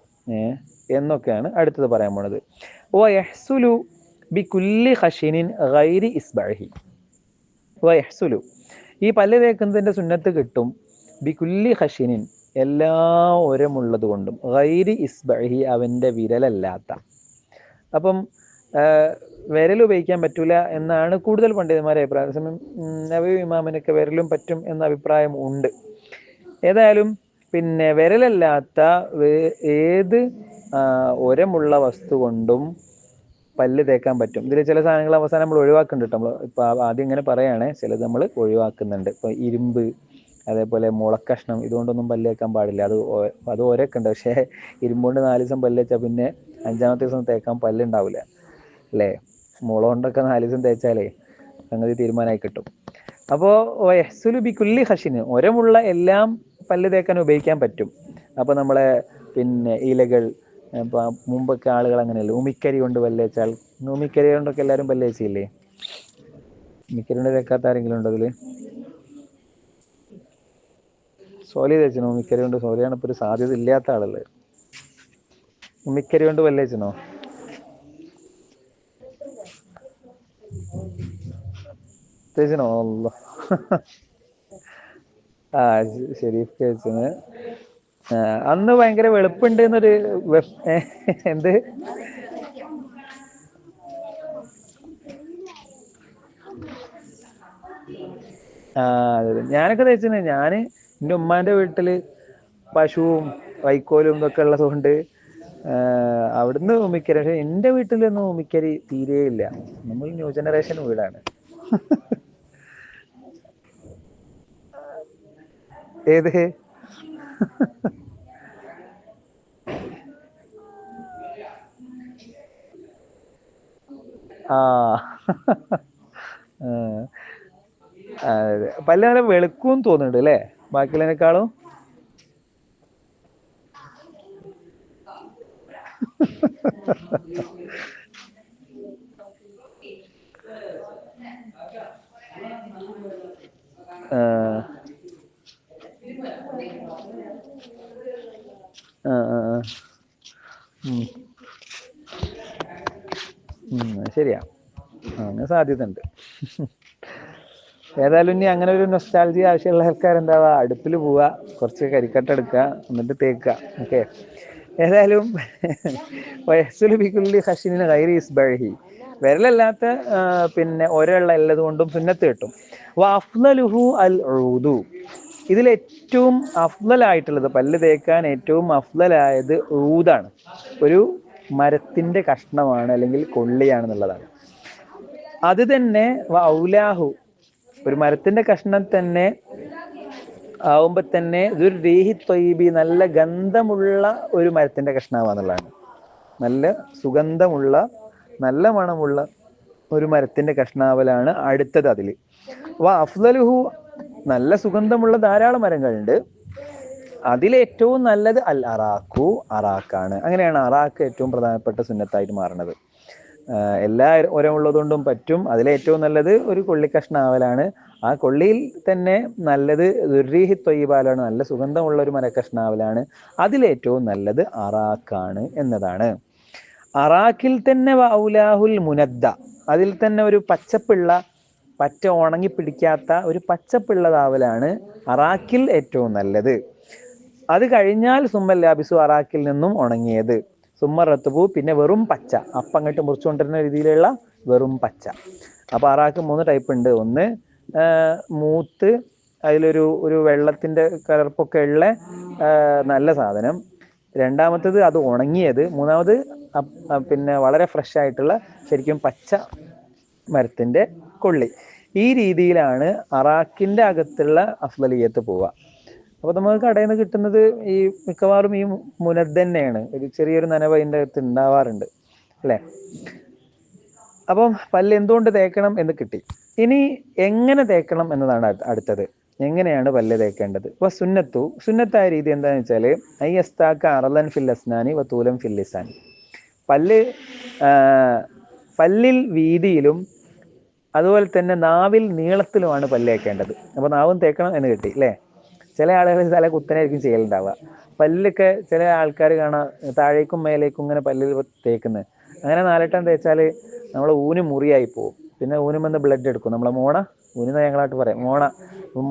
എന്നൊക്കെയാണ് അടുത്തത് പറയാൻ പോണത്. വയഹ്സുലു ബികുല്ലി ഖശിനിൻ ഗൈരി ഇസ്ബഅഹി. വയഹ്സുലു, ഈ പല്ല് തേക്കുന്നതിന്റെ സുന്നത്ത് കിട്ടും ബികുല്ലി ഖശിനിൻ, എല്ലാ ഉരമുള്ളത് കൊണ്ടും, ഗൈരി ഇസ്ബഅഹി, അവന്റെ വിരലല്ലാത്ത. അപ്പം വിരൽ ഉപയോഗിക്കാൻ പറ്റൂല എന്നാണ് കൂടുതൽ പണ്ഡിതന്മാരെ അഭിപ്രായം. സമയം നബവി ഇമാമിനൊക്കെ വിരലും പറ്റും എന്ന അഭിപ്രായം ഉണ്ട്. ഏതായാലും പിന്നെ വിരലല്ലാത്ത ഏത് ഉരമുള്ള വസ്തു കൊണ്ടും പല്ല് തേക്കാൻ പറ്റും. ഇതിൽ ചില സാധനങ്ങൾ അവസാനം നമ്മൾ ഒഴിവാക്കുന്നുണ്ട് കേട്ടോ. നമ്മൾ ഇപ്പം ആദ്യം ഇങ്ങനെ പറയുകയാണെ, ചിലത് നമ്മൾ ഒഴിവാക്കുന്നുണ്ട്. ഇപ്പം ഇരുമ്പ്, അതേപോലെ മുളക്കഷ്ണം, ഇതുകൊണ്ടൊന്നും പല്ല് തേക്കാൻ പാടില്ല. അത് ഒരൊക്കെ ഉണ്ട്. പക്ഷേ ഇരുമ്പുകൊണ്ട് 4 ദിവസം പല്ല് തേച്ചാൽ പിന്നെ 5-ാമത്തെ ദിവസം തേക്കാൻ പല്ലുണ്ടാവില്ല അല്ലേ. മുള കൊണ്ടൊക്കെ 4 ദിവസം തേച്ചാലേ സംഗതി തീരുമാനമായി കിട്ടും. അപ്പോൾ യഹ്സുലു ബികുല്ലി ഖശിന്, ഒരമുള്ള എല്ലാം പല്ല് തേക്കാൻ ഉപയോഗിക്കാൻ പറ്റും. അപ്പോൾ നമ്മളെ പിന്നെ ഇലകൾ, ഇപ്പം മുമ്പൊക്കെ ആളുകൾ അങ്ങനെയല്ലേ ഉമിക്കരി കൊണ്ട് പല്ല് തേച്ചാൽ, ഉമിക്കരി കൊണ്ടൊക്കെ എല്ലാവരും പല്ല് തേച്ചില്ലേ? ഉമിക്കരി കൊണ്ട് തേക്കാത്ത ആരെങ്കിലും ഉണ്ടോ അതിൽ? സോലി തേച്ചിനോ ഉമിക്കരി കൊണ്ട്? സോലിയാണ് ഇപ്പോൾ ഒരു സാധ്യത ഇല്ലാത്ത ആളല്ലേ. ഉമിക്കരി കൊണ്ട് പല്ല് തേച്ചിനോ? തേച്ചിനോ? ആ ഷെരീഫ് തേച്ചിന്. അന്ന് ഭയങ്കര വെളുപ്പുണ്ട് എന്നൊരു എന്ത് അതെ, ഞാനൊക്കെ തേച്ചിന്. ഞാൻ എൻ്റെ ഉമ്മാൻ്റെ വീട്ടില് പശുവും വൈക്കോലും ഇതൊക്കെ ഉള്ളത് കൊണ്ട് അവിടുന്ന് ഉമിക്കരി. പക്ഷെ എൻ്റെ വീട്ടിലൊന്നും ഉമിക്കരി തീരെ ഇല്ല. നമ്മൾ ന്യൂ ജനറേഷൻ വീടാണ്. ഏത്? ആ അതെ, പല്ല് നല്ല വെളുക്കും തോന്നുന്നുണ്ട് അല്ലേ ബാക്കിയുള്ളതിനേക്കാളും. ശരിയാ, അങ്ങനെ സാധ്യത ഉണ്ട്. ഏതായാലും ഇനി അങ്ങനെ ഒരു നൊസ്റ്റാൾജി ആവശ്യമുള്ള ആൾക്കാരെന്താവുക, അടുപ്പിൽ പോവുക, കുറച്ച് കരിക്കട്ട എടുക്കുക, എന്നിട്ട് തേക്കുക. ഓക്കെ. ഏതായാലും വയസ്സുലുബിക്കുള്ളി ഹഷിനിന് ഗൈരി ഇസ്ബഅഹി, വിരലല്ലാത്ത പിന്നെ ഒരള്ള ഉള്ളത് കൊണ്ടും സുന്നത്ത് കിട്ടും. വഅഫ്ളലുഹു അൽ ഉദു, ഇതിലേറ്റവും അഫ്ളലായിട്ടുള്ളത്, പല്ല് തേക്കാൻ ഏറ്റവും അഫ്ളലായത് ഊതാണ്. ഒരു മരത്തിന്റെ കഷ്ണമാണ്, അല്ലെങ്കിൽ കൊള്ളിയാണെന്നുള്ളതാണ്. അത് തന്നെ ഔലാഹു, ഒരു മരത്തിന്റെ കഷ്ണം തന്നെ ആവുമ്പോ തന്നെ ഇതൊരു റീഹി ത്വയ്യിബി, നല്ല ഗന്ധമുള്ള ഒരു മരത്തിന്റെ കഷ്ണമാണെന്നുള്ളതാണ്. നല്ല സുഗന്ധമുള്ള, നല്ല മണമുള്ള ഒരു മരത്തിന്റെ കഷ്ണാവലാണ് അടുത്തത്. അതില് അഫ്ളലുഹു, നല്ല സുഗന്ധമുള്ള ധാരാളം മരങ്ങളുണ്ട്. അതിലേറ്റവും നല്ലത് അൽ അറാഖു, അറാഖാണ്. അങ്ങനെയാണ് അറാഖ് ഏറ്റവും പ്രധാനപ്പെട്ട സുന്നത്തായിട്ട് മാറുന്നത്. എല്ലാ ഉരമുള്ളതുകൊണ്ടും പറ്റും. അതിലേറ്റവും നല്ലത് ഒരു കൊള്ളിക്കഷ്ണാവലാണ്. ആ കൊള്ളിയിൽ തന്നെ നല്ലത് ദുർരീഹി ത്വയ്യിബാലാണ്, നല്ല സുഗന്ധമുള്ള ഒരു മരക്കഷ്ണാവലാണ്. അതിലേറ്റവും നല്ലത് അറാഖാണ് എന്നതാണ്. അറാഖിൽ തന്നെ ഔലാഹുൽ മുനദ്ദ, അതിൽ തന്നെ ഒരു പച്ചപ്പുള്ള, പച്ച ഉണങ്ങി പിടിക്കാത്ത ഒരു പച്ചപ്പുള്ളതാവലാണ് അറാഖിൽ ഏറ്റവും നല്ലത്. അത് കഴിഞ്ഞാൽ സുമ്മൽ ലാബിസു, അറാഖിൽ നിന്നും ഉണങ്ങിയത്. സുമ്മ റത്തുബു, പിന്നെ വെറും പച്ച, അപ്പം അങ്ങോട്ട് മുറിച്ചുകൊണ്ടിരുന്ന രീതിയിലുള്ള വെറും പച്ച. അപ്പോൾ അറാഖ് 3 ടൈപ്പ് ഉണ്ട്. ഒന്ന് മൂത്ത് ഒരു വെള്ളത്തിൻ്റെ കലർപ്പൊക്കെ ഉള്ള നല്ല സാധനം. രണ്ടാമത്തേത് അത് ഉണങ്ങിയത്. മൂന്നാമത് പിന്നെ വളരെ ഫ്രഷ് ആയിട്ടുള്ള ശരിക്കും പച്ച മരത്തിൻ്റെ കൊള്ളി. ഈ രീതിയിലാണ് അറാക്കിൻ്റെ അകത്തുള്ള അഫ്ളലിയത്ത് പോവുക. അപ്പോൾ നമുക്ക് കടയിൽ നിന്ന് കിട്ടുന്നത് ഈ മിക്കവാറും ഈ മുനദ് തന്നെയാണ്. ഒരു ചെറിയൊരു നനവ് അതിൻ്റെ അകത്ത് ഉണ്ടാവാറുണ്ട് അല്ലേ? അപ്പം പല്ല് എന്തുകൊണ്ട് തേക്കണം എന്ന് കിട്ടി. ഇനി എങ്ങനെ തേക്കണം എന്നതാണ് അടുത്തത്. എങ്ങനെയാണ് പല്ല് തേക്കേണ്ടത്? അപ്പോൾ സുന്നത്തായ രീതി എന്താണെന്ന് വെച്ചാൽ അയ്യസ്താക്ക അറലൻ ഫിൽ അസ്നാനി വത്തൂലം ഫിൽ ലിസാനി. പല്ലിൽ വീതിയിലും അതുപോലെ തന്നെ നാവിൽ നീളത്തിലുമാണ് പല്ല് തേക്കേണ്ടത്. അപ്പോൾ നാവും തേക്കണം എന്ന് കിട്ടി അല്ലേ? ചില ആളുകൾ തല കുത്തനായിരിക്കും ചെയ്യലുണ്ടാവുക. പല്ലൊക്കെ ചില ആൾക്കാർ കാണാം താഴേക്കും മേലേക്കും ഇങ്ങനെ പല്ലിൽ തേക്കുന്നത്. അങ്ങനെ നാലെട്ടം തേച്ചാൽ നമ്മളെ ഊന് മുറിയായി പോകും. പിന്നെ ഊനുമെന്ന് ബ്ലഡ് എടുക്കും. നമ്മളെ ഊനെന്ന് ഞങ്ങളായിട്ട് പറയാം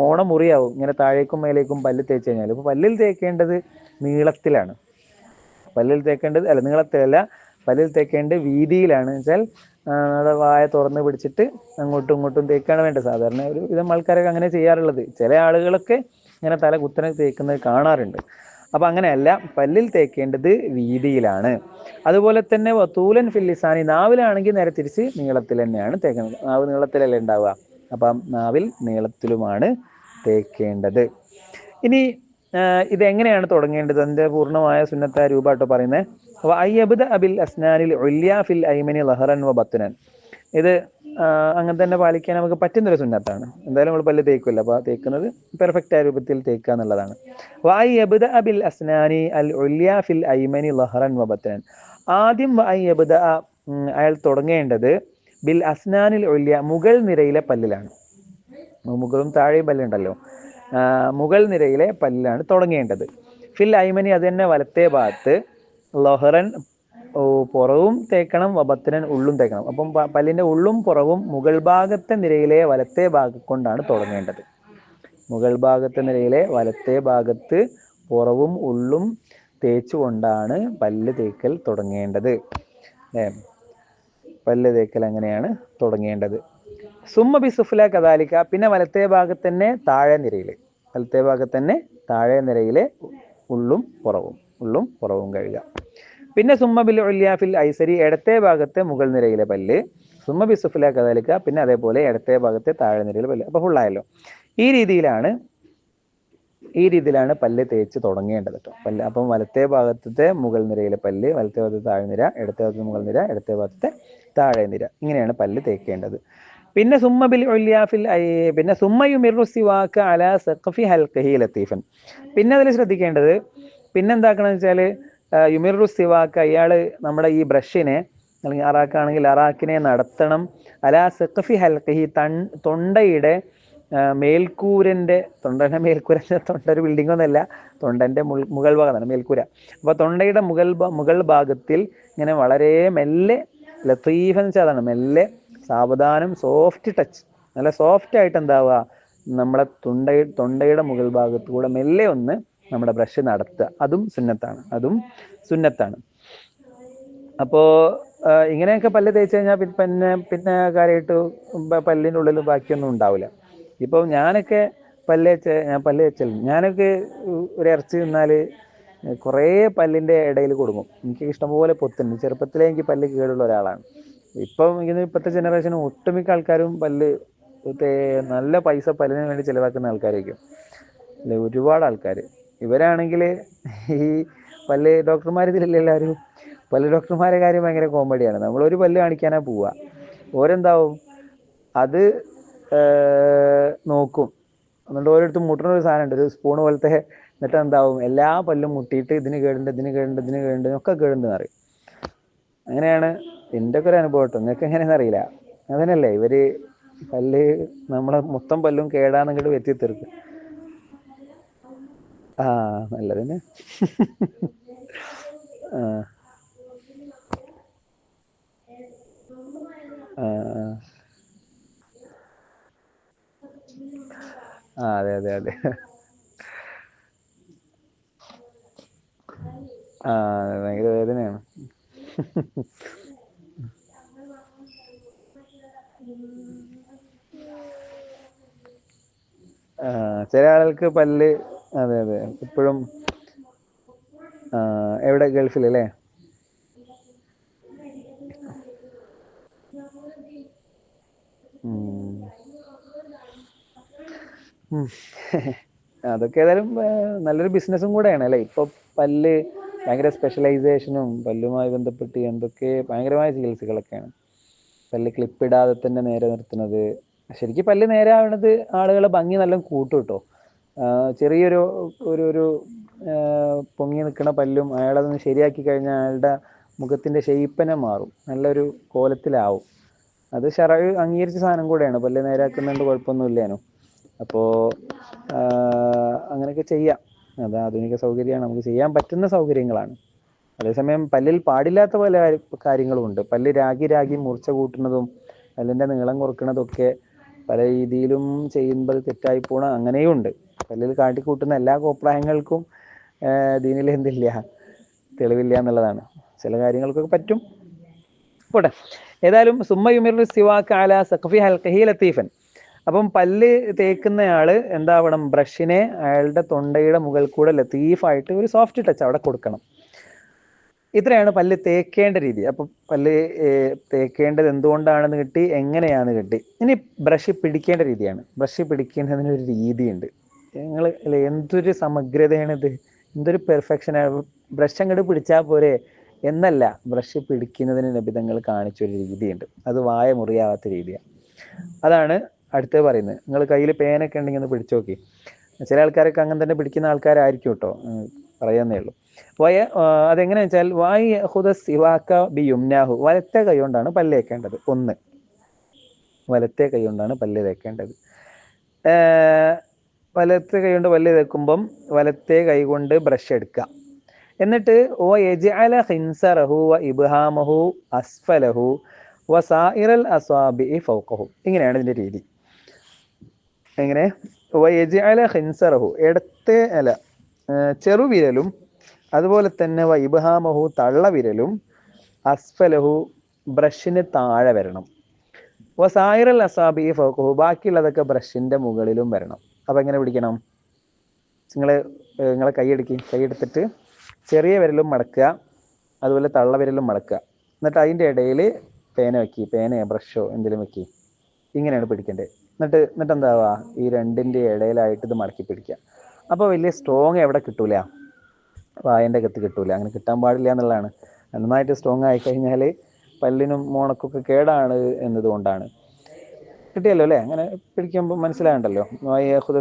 മോണ മുറിയാവും ഇങ്ങനെ താഴേക്കും മേലേക്കും പല്ല് തേച്ച് കഴിഞ്ഞാൽ. ഇപ്പോൾ പല്ലിൽ തേക്കേണ്ടത് നീളത്തിലാണ്. നീളത്തിലല്ല, പല്ലിൽ തേക്കേണ്ടത് വീതിയിലാണ്. വെച്ചാൽ അത് വായ തുറന്ന് പിടിച്ചിട്ട് അങ്ങോട്ടും ഇങ്ങോട്ടും തേക്കാണ് വേണ്ടത്. സാധാരണ ഒരു വിധം ആൾക്കാരൊക്കെ അങ്ങനെ ചെയ്യാറുള്ളത്. ചില ആളുകളൊക്കെ ഇങ്ങനെ തല കുത്തനെ തേക്കുന്നത് കാണാറുണ്ട്. അപ്പം അങ്ങനെയല്ല, പല്ലിൽ തേക്കേണ്ടത് വീതിയിലാണ്. അതുപോലെ തന്നെ വത്തൂലൻ ഫില്ലിസാനി, നാവിലാണെങ്കിൽ നേരെ തിരിച്ച് നീളത്തിൽ തന്നെയാണ് തേക്കുന്നത്. നാവ് നീളത്തിലല്ലേ ഉണ്ടാവുക, അപ്പം നാവിൽ നീളത്തിലുമാണ് തേക്കേണ്ടത്. ഇനി ഇതെങ്ങനെയാണ് തുടങ്ങേണ്ടത്? അതിൻ്റെ പൂർണ്ണമായ സുന്നത്തായ രൂപമായിട്ട് പറയുന്നത് അയ്യബ്ദ അബിൽ അസ്നാനിൽ ഉല്യ ഫിൽ ഐമനി ലഹറൻ വ ബത്തുനൻ. ഇത് അങ്ങനെ തന്നെ പാലിക്കാൻ നമുക്ക് പറ്റുന്നൊരു സുന്നത്താണ്. എന്തായാലും നമ്മൾ പല്ല് തേക്കില്ല, അപ്പോൾ തേക്കുന്നത് പെർഫെക്റ്റ് ആയ രൂപത്തിൽ തേക്കുക എന്നുള്ളതാണ്. വഅയ്യബ്ദ അബിൽ അസ്നാനി അൽ ഉല്യ ഫിൽ ഐമനി ലഹറൻ വ ബത്തുനൻ. ആദ്യം വഅയ്യബ്ദ അയാൾ തുടങ്ങേണ്ടത് ബിൽ അസ്നാനിൽ ഉല്യ, മുകൾ നിരയിലെ പല്ലിലാണ്. മുകളും താഴെയും പല്ലുണ്ടല്ലോ, മുകൾ നിരയിലെ പല്ലിലാണ് തുടങ്ങേണ്ടത്. ഫിൽ ഐമനി, അത് തന്നെ വലത്തേ ഭാഗത്ത്, ലഹറൻ പുറവും തേക്കണം, വബത്തനൻ ഉള്ളും തേക്കണം. അപ്പം പല്ലിൻ്റെ ഉള്ളും പുറവും മുകൾ ഭാഗത്തെ നിരയിലെ വലത്തേ ഭാഗം കൊണ്ടാണ് തുടങ്ങേണ്ടത്. മുകൾ ഭാഗത്തെ നിരയിലെ വലത്തേ ഭാഗത്ത് പുറവും ഉള്ളും തേച്ചുകൊണ്ടാണ് പല്ല് തേക്കൽ തുടങ്ങേണ്ടത്. പല്ല് തേക്കൽ അങ്ങനെയാണ് തുടങ്ങേണ്ടത്. സുമ്മ ബി സുഫ്ല കദാലിക, പിന്നെ വലത്തേ ഭാഗത്ത് തന്നെ താഴെ നിരയിലെ ഉള്ളും പുറവും കഴുകുക. പിന്നെ സുമ്മ ബിൽ ഉല്യ ഫിൽ ഐസരി, ഇടത്തേ ഭാഗത്തെ മുകൾ നിരയിലെ പല്ല്. സുമ്മ ബി സുഫ്ല കദാലിക, പിന്നെ അതേപോലെ ഇടത്തേ ഭാഗത്തെ താഴെ നിരയിലെ പല്ല്. അപ്പോൾ ഫുള്ളായല്ലോ. ഈ രീതിയിലാണ് പല്ല് തേച്ച് തുടങ്ങേണ്ടത് കേട്ടോ. അപ്പം വലത്തേ ഭാഗത്തെ മുകൾ നിരയിലെ പല്ല്, വലത്തേ ഭാഗത്തെ താഴെ നിര, ഇടത്തേ ഭാഗത്തെ മുകൾ നിര, ഇടത്തേ ഭാഗത്തെ താഴെ നിര, ഇങ്ങനെയാണ് പല്ല് തേക്കേണ്ടത്. പിന്നെ സുമ്മ ബിൽ ഉല്യ ഫിൽ പിന്നെ സുമ്മ യുമിറു സിവാക അലാ സഖഫി ഹൽഖിഹി ലത്തീഫൻ. പിന്നെ അതിൽ ശ്രദ്ധിക്കേണ്ടത്, പിന്നെ എന്താക്കണമെന്ന് വെച്ചാൽ യുമിറു സിവാക, ഇയാൾ നമ്മുടെ ഈ ബ്രഷിനെ, അല്ലെങ്കിൽ അറാക്കാണെങ്കിൽ അറാക്കിനെ നടത്തണം അലാ സഖഫി ഹൽഖിഹി, തൊണ്ടയുടെ മേൽക്കൂരൻ്റെ, തൊണ്ട ഒരു ബിൽഡിംഗ് ഒന്നുമല്ല, തൊണ്ടൻ്റെ മുകൾ ഭാഗമാണ് മേൽക്കൂര. അപ്പോൾ തൊണ്ടയുടെ മുകൾ ഭാഗത്തിൽ ഇങ്ങനെ വളരെ മെല്ലെ, ലത്തീഫ് എന്ന് വെച്ചാൽ അതാണ് മെല്ലെ, സാവധാനം, സോഫ്റ്റ് ടച്ച്, നല്ല സോഫ്റ്റ് ആയിട്ട് എന്താവുക, നമ്മളെ തൊണ്ടയുടെ മുകൾ ഭാഗത്തുകൂടെ മെല്ലെ ഒന്ന് നമ്മുടെ ബ്രഷ് നടത്തുക. അതും സുന്നത്താണ്. അപ്പോൾ ഇങ്ങനെയൊക്കെ പല്ല് തേച്ച് കഴിഞ്ഞാൽ പിന്നെ കാര്യമായിട്ട് പല്ലിൻ്റെ ഉള്ളിൽ ബാക്കിയൊന്നും ഉണ്ടാവില്ല. ഇപ്പോൾ ഞാനൊക്കെ ഞാനൊക്കെ ഒരു ഇറച്ചി തിന്നാൽ കുറേ പല്ലിൻ്റെ ഇടയിൽ കൊടുക്കും. എനിക്ക് ഇഷ്ടംപോലെ പൊത്തുണ്ട്. ചെറുപ്പത്തിലേ എനിക്ക് പല്ല് കേടുള്ള ഒരാളാണ്. ഇപ്പോഴത്തെ ജനറേഷന് ഒട്ടുമിക്ക ആൾക്കാരും നല്ല പൈസ പല്ലിന് വേണ്ടി ചിലവാക്കുന്ന ആൾക്കാരായിരിക്കും അല്ലെ, ഒരുപാട് ആൾക്കാർ. ഇവരാണെങ്കിൽ ഈ പല്ല് ഡോക്ടർമാർ ഇതിലല്ലേ എല്ലാവരും. പല്ല് ഡോക്ടർമാരുടെ കാര്യം ഭയങ്കര കോമഡിയാണ്. നമ്മളൊരു പല്ല് കാണിക്കാനാ പോവുക, ഓരെന്താവും അത് നോക്കും. എന്നിട്ട് ഓരോരുത്ത് മുട്ടുന്ന ഒരു സാധനമുണ്ട്, ഒരു സ്പൂൺ പോലത്തെ. എന്നിട്ട് എന്താവും, എല്ലാ പല്ലും മുട്ടിയിട്ട് ഇതിന് കേടുണ്ട് ഒക്കെ കേടുണ്ട് പറയും. അങ്ങനെയാണ് എൻ്റെ ഒക്കെ ഒരു അനുഭവം കേട്ടോ. നിങ്ങൾക്ക് എങ്ങനെയാണെന്ന് അറിയില്ല. അങ്ങനെയല്ലേ ഇവര് പല്ല്, നമ്മളെ മൊത്തം പല്ലും കേടാന്നിങ്ങോട്ട് വെത്തി തീർക്കും. നല്ലതന്നെ. ആ ആ അതെ അതെ അതെ. ഭയങ്കര വേദനയാണ്. ചില ആൾക്ക് പല്ല്, അതെ അതെ ഇപ്പോഴും എവിടെ ഗൾഫിൽ അല്ലേ? ഉം. അതൊക്കെ ഏതായാലും നല്ലൊരു ബിസിനസ്സും കൂടെയാണ് അല്ലേ. ഇപ്പൊ പല്ല് ഭയങ്കര സ്പെഷ്യലൈസേഷനും പല്ലുമായി ബന്ധപ്പെട്ട് എന്തൊക്കെ ഭയങ്കരമായ ചികിത്സകളൊക്കെയാണ്. പല്ല് ക്ലിപ്പിടാതെ തന്നെ നേരെ നിർത്തുന്നത്. ശരിക്കും പല്ല് നേരെ ആവണത് ആളുകളെ ഭംഗി നല്ല കൂട്ടും കേട്ടോ. ചെറിയൊരു ഒരു ഒരു പൊങ്ങി നിൽക്കുന്ന പല്ലും അയാളതൊന്ന് ശരിയാക്കി കഴിഞ്ഞാൽ അയാളുടെ മുഖത്തിൻ്റെ ഷെയ്പ്പ് തന്നെ മാറും, നല്ലൊരു കോലത്തിലാവും. അത് ശറഅ് അംഗീകരിച്ച സാധനം കൂടെയാണ്. പല്ല് നേരാക്കുന്നുണ്ട്, കുഴപ്പമൊന്നുമില്ലേനു. അപ്പോൾ അങ്ങനെയൊക്കെ ചെയ്യാം. അത് ആധുനിക സൗകര്യമാണ്, നമുക്ക് ചെയ്യാൻ പറ്റുന്ന സൗകര്യങ്ങളാണ്. അതേസമയം പല്ലിൽ പാടില്ലാത്ത പല കാര്യങ്ങളും ഉണ്ട്. പല്ല് രാഗി രാഗി മൂർച്ച കൂട്ടുന്നതും പല്ലിൻ്റെ നീളം കുറക്കുന്നതൊക്കെ പല രീതിയിലും ചെയ്യുമ്പോൾ തെറ്റായി പോണ അങ്ങനെയും ഉണ്ട്. പല്ലിൽ കാട്ടിക്കൂട്ടുന്ന എല്ലാ കോപ്രായങ്ങൾക്കും ദീനിൽ എന്തില്ല, തെളിവില്ല എന്നുള്ളതാണ്. ചില കാര്യങ്ങൾക്കൊക്കെ പറ്റും, പോട്ടെ. ഏതായാലും സുമ്മയുമിർ സിവാക്ക് അലാ സഖഫി ഹൽഖഹി ലത്തീഫൻ. അപ്പം പല്ല് തേക്കുന്നയാള് എന്താവണം, ബ്രഷിനെ അയാളുടെ തൊണ്ടയുടെ മുകളിൽ കൂടെ ലത്തീഫായിട്ട് ഒരു സോഫ്റ്റ് ടച്ച് അവിടെ കൊടുക്കണം. ഇത്രയാണ് പല്ല് തേക്കേണ്ട രീതി. അപ്പം പല്ല് തേക്കേണ്ടത് എന്തുകൊണ്ടാണെന്ന് കിട്ടി, എങ്ങനെയാണെന്ന് കിട്ടി. ഇനി ബ്രഷ് പിടിക്കേണ്ട രീതിയാണ്. ബ്രഷ് പിടിക്കുന്നതിനൊരു രീതിയുണ്ട്. നിങ്ങൾ അല്ലേ, എന്തൊരു സമഗ്രതയാണിത്, എന്തൊരു പെർഫെക്ഷനാണ്. ബ്രഷ് അങ്ങോട്ട് പിടിച്ചാൽ പോരെ എന്നല്ല, ബ്രഷ് പിടിക്കുന്നതിന് നിബിധങ്ങൾ കാണിച്ചൊരു രീതിയുണ്ട്. അത് വായ മുറിയാവാത്ത രീതിയാണ്. അതാണ് അടുത്തത് പറയുന്നത്. നിങ്ങൾ കയ്യിൽ പേനൊക്കെ ഉണ്ടെങ്കിൽ ഒന്ന് പിടിച്ചു നോക്കി. ചില ആൾക്കാരൊക്കെ അങ്ങനെ തന്നെ പിടിക്കുന്ന ആൾക്കാരായിരിക്കും കേട്ടോ, പറയാന്നേ ഉള്ളൂ. അതെങ്ങനെയാ വെച്ചാൽ വായി ഹുദ സിവാക്ക ബി യുംനാഹു, വലത്തെ കൈ കൊണ്ടാണ് പല്ല് തേക്കേണ്ടത്. ഒന്ന്, വലത്തെ കൈ കൊണ്ടാണ് പല്ല് തേക്കേണ്ടത്. വലത്തെ കൈ കൊണ്ട് പല്ല് തേക്കുമ്പം വലത്തെ കൈ കൊണ്ട് ബ്രഷ് എടുക്കുക. എന്നിട്ട് ഓ യജ്അല ഖിൻസറഹു വ ഇബ്ഹാമഹു അസ്ഫലഹു വ സായിറൽ അസ്വാബിഇ ഫൗഖഹു. ഇങ്ങനെയാണ് ഇതിൻ്റെ രീതി. എങ്ങനെ? വ യജ്അല ഖിൻസറഹു, ഇടത്തെ അല ചെറുവിരലും അതുപോലെ തന്നെ വ ഇബ്ഹാമഹു തള്ളവിരലും അസ്ഫലഹു ബ്രഷിന് താഴെ വരണം. വ സായിറൽ അസ്വാബിഇ ഫൗഖഹു, ബാക്കിയുള്ളതൊക്കെ ബ്രഷിൻ്റെ മുകളിലും വരണം. അപ്പോൾ എങ്ങനെ പിടിക്കണം? നിങ്ങളെ കൈയെടുത്തിട്ട് ചെറിയ വിരലും മടക്കുക, അതുപോലെ തള്ളവിരലും മടക്കുക. എന്നിട്ട് അതിൻ്റെ ഇടയിൽ പേന വയ്ക്കി, പേനയോ ബ്രഷോ എന്തെങ്കിലും വയ്ക്കി. ഇങ്ങനെയാണ് പിടിക്കേണ്ടത്. എന്നിട്ട് എന്താവുക, ഈ രണ്ടിൻ്റെ ഇടയിലായിട്ട് ഇത് മടക്കി പിടിക്കുക. അപ്പോൾ വലിയ സ്ട്രോങ് എവിടെ കിട്ടൂല, വായൻ്റെ അകത്ത് കിട്ടൂല. അങ്ങനെ കിട്ടാൻ പാടില്ല എന്നുള്ളതാണ്. നന്നായിട്ട് സ്ട്രോങ് ആയിക്കഴിഞ്ഞാൽ പല്ലിനും മോണക്കൊക്കെ കേടാണ് എന്നതുകൊണ്ടാണ്. കിട്ടിയല്ലോ അല്ലേ? അങ്ങനെ പിടിക്കുമ്പോൾ മനസ്സിലാകണ്ടല്ലോ.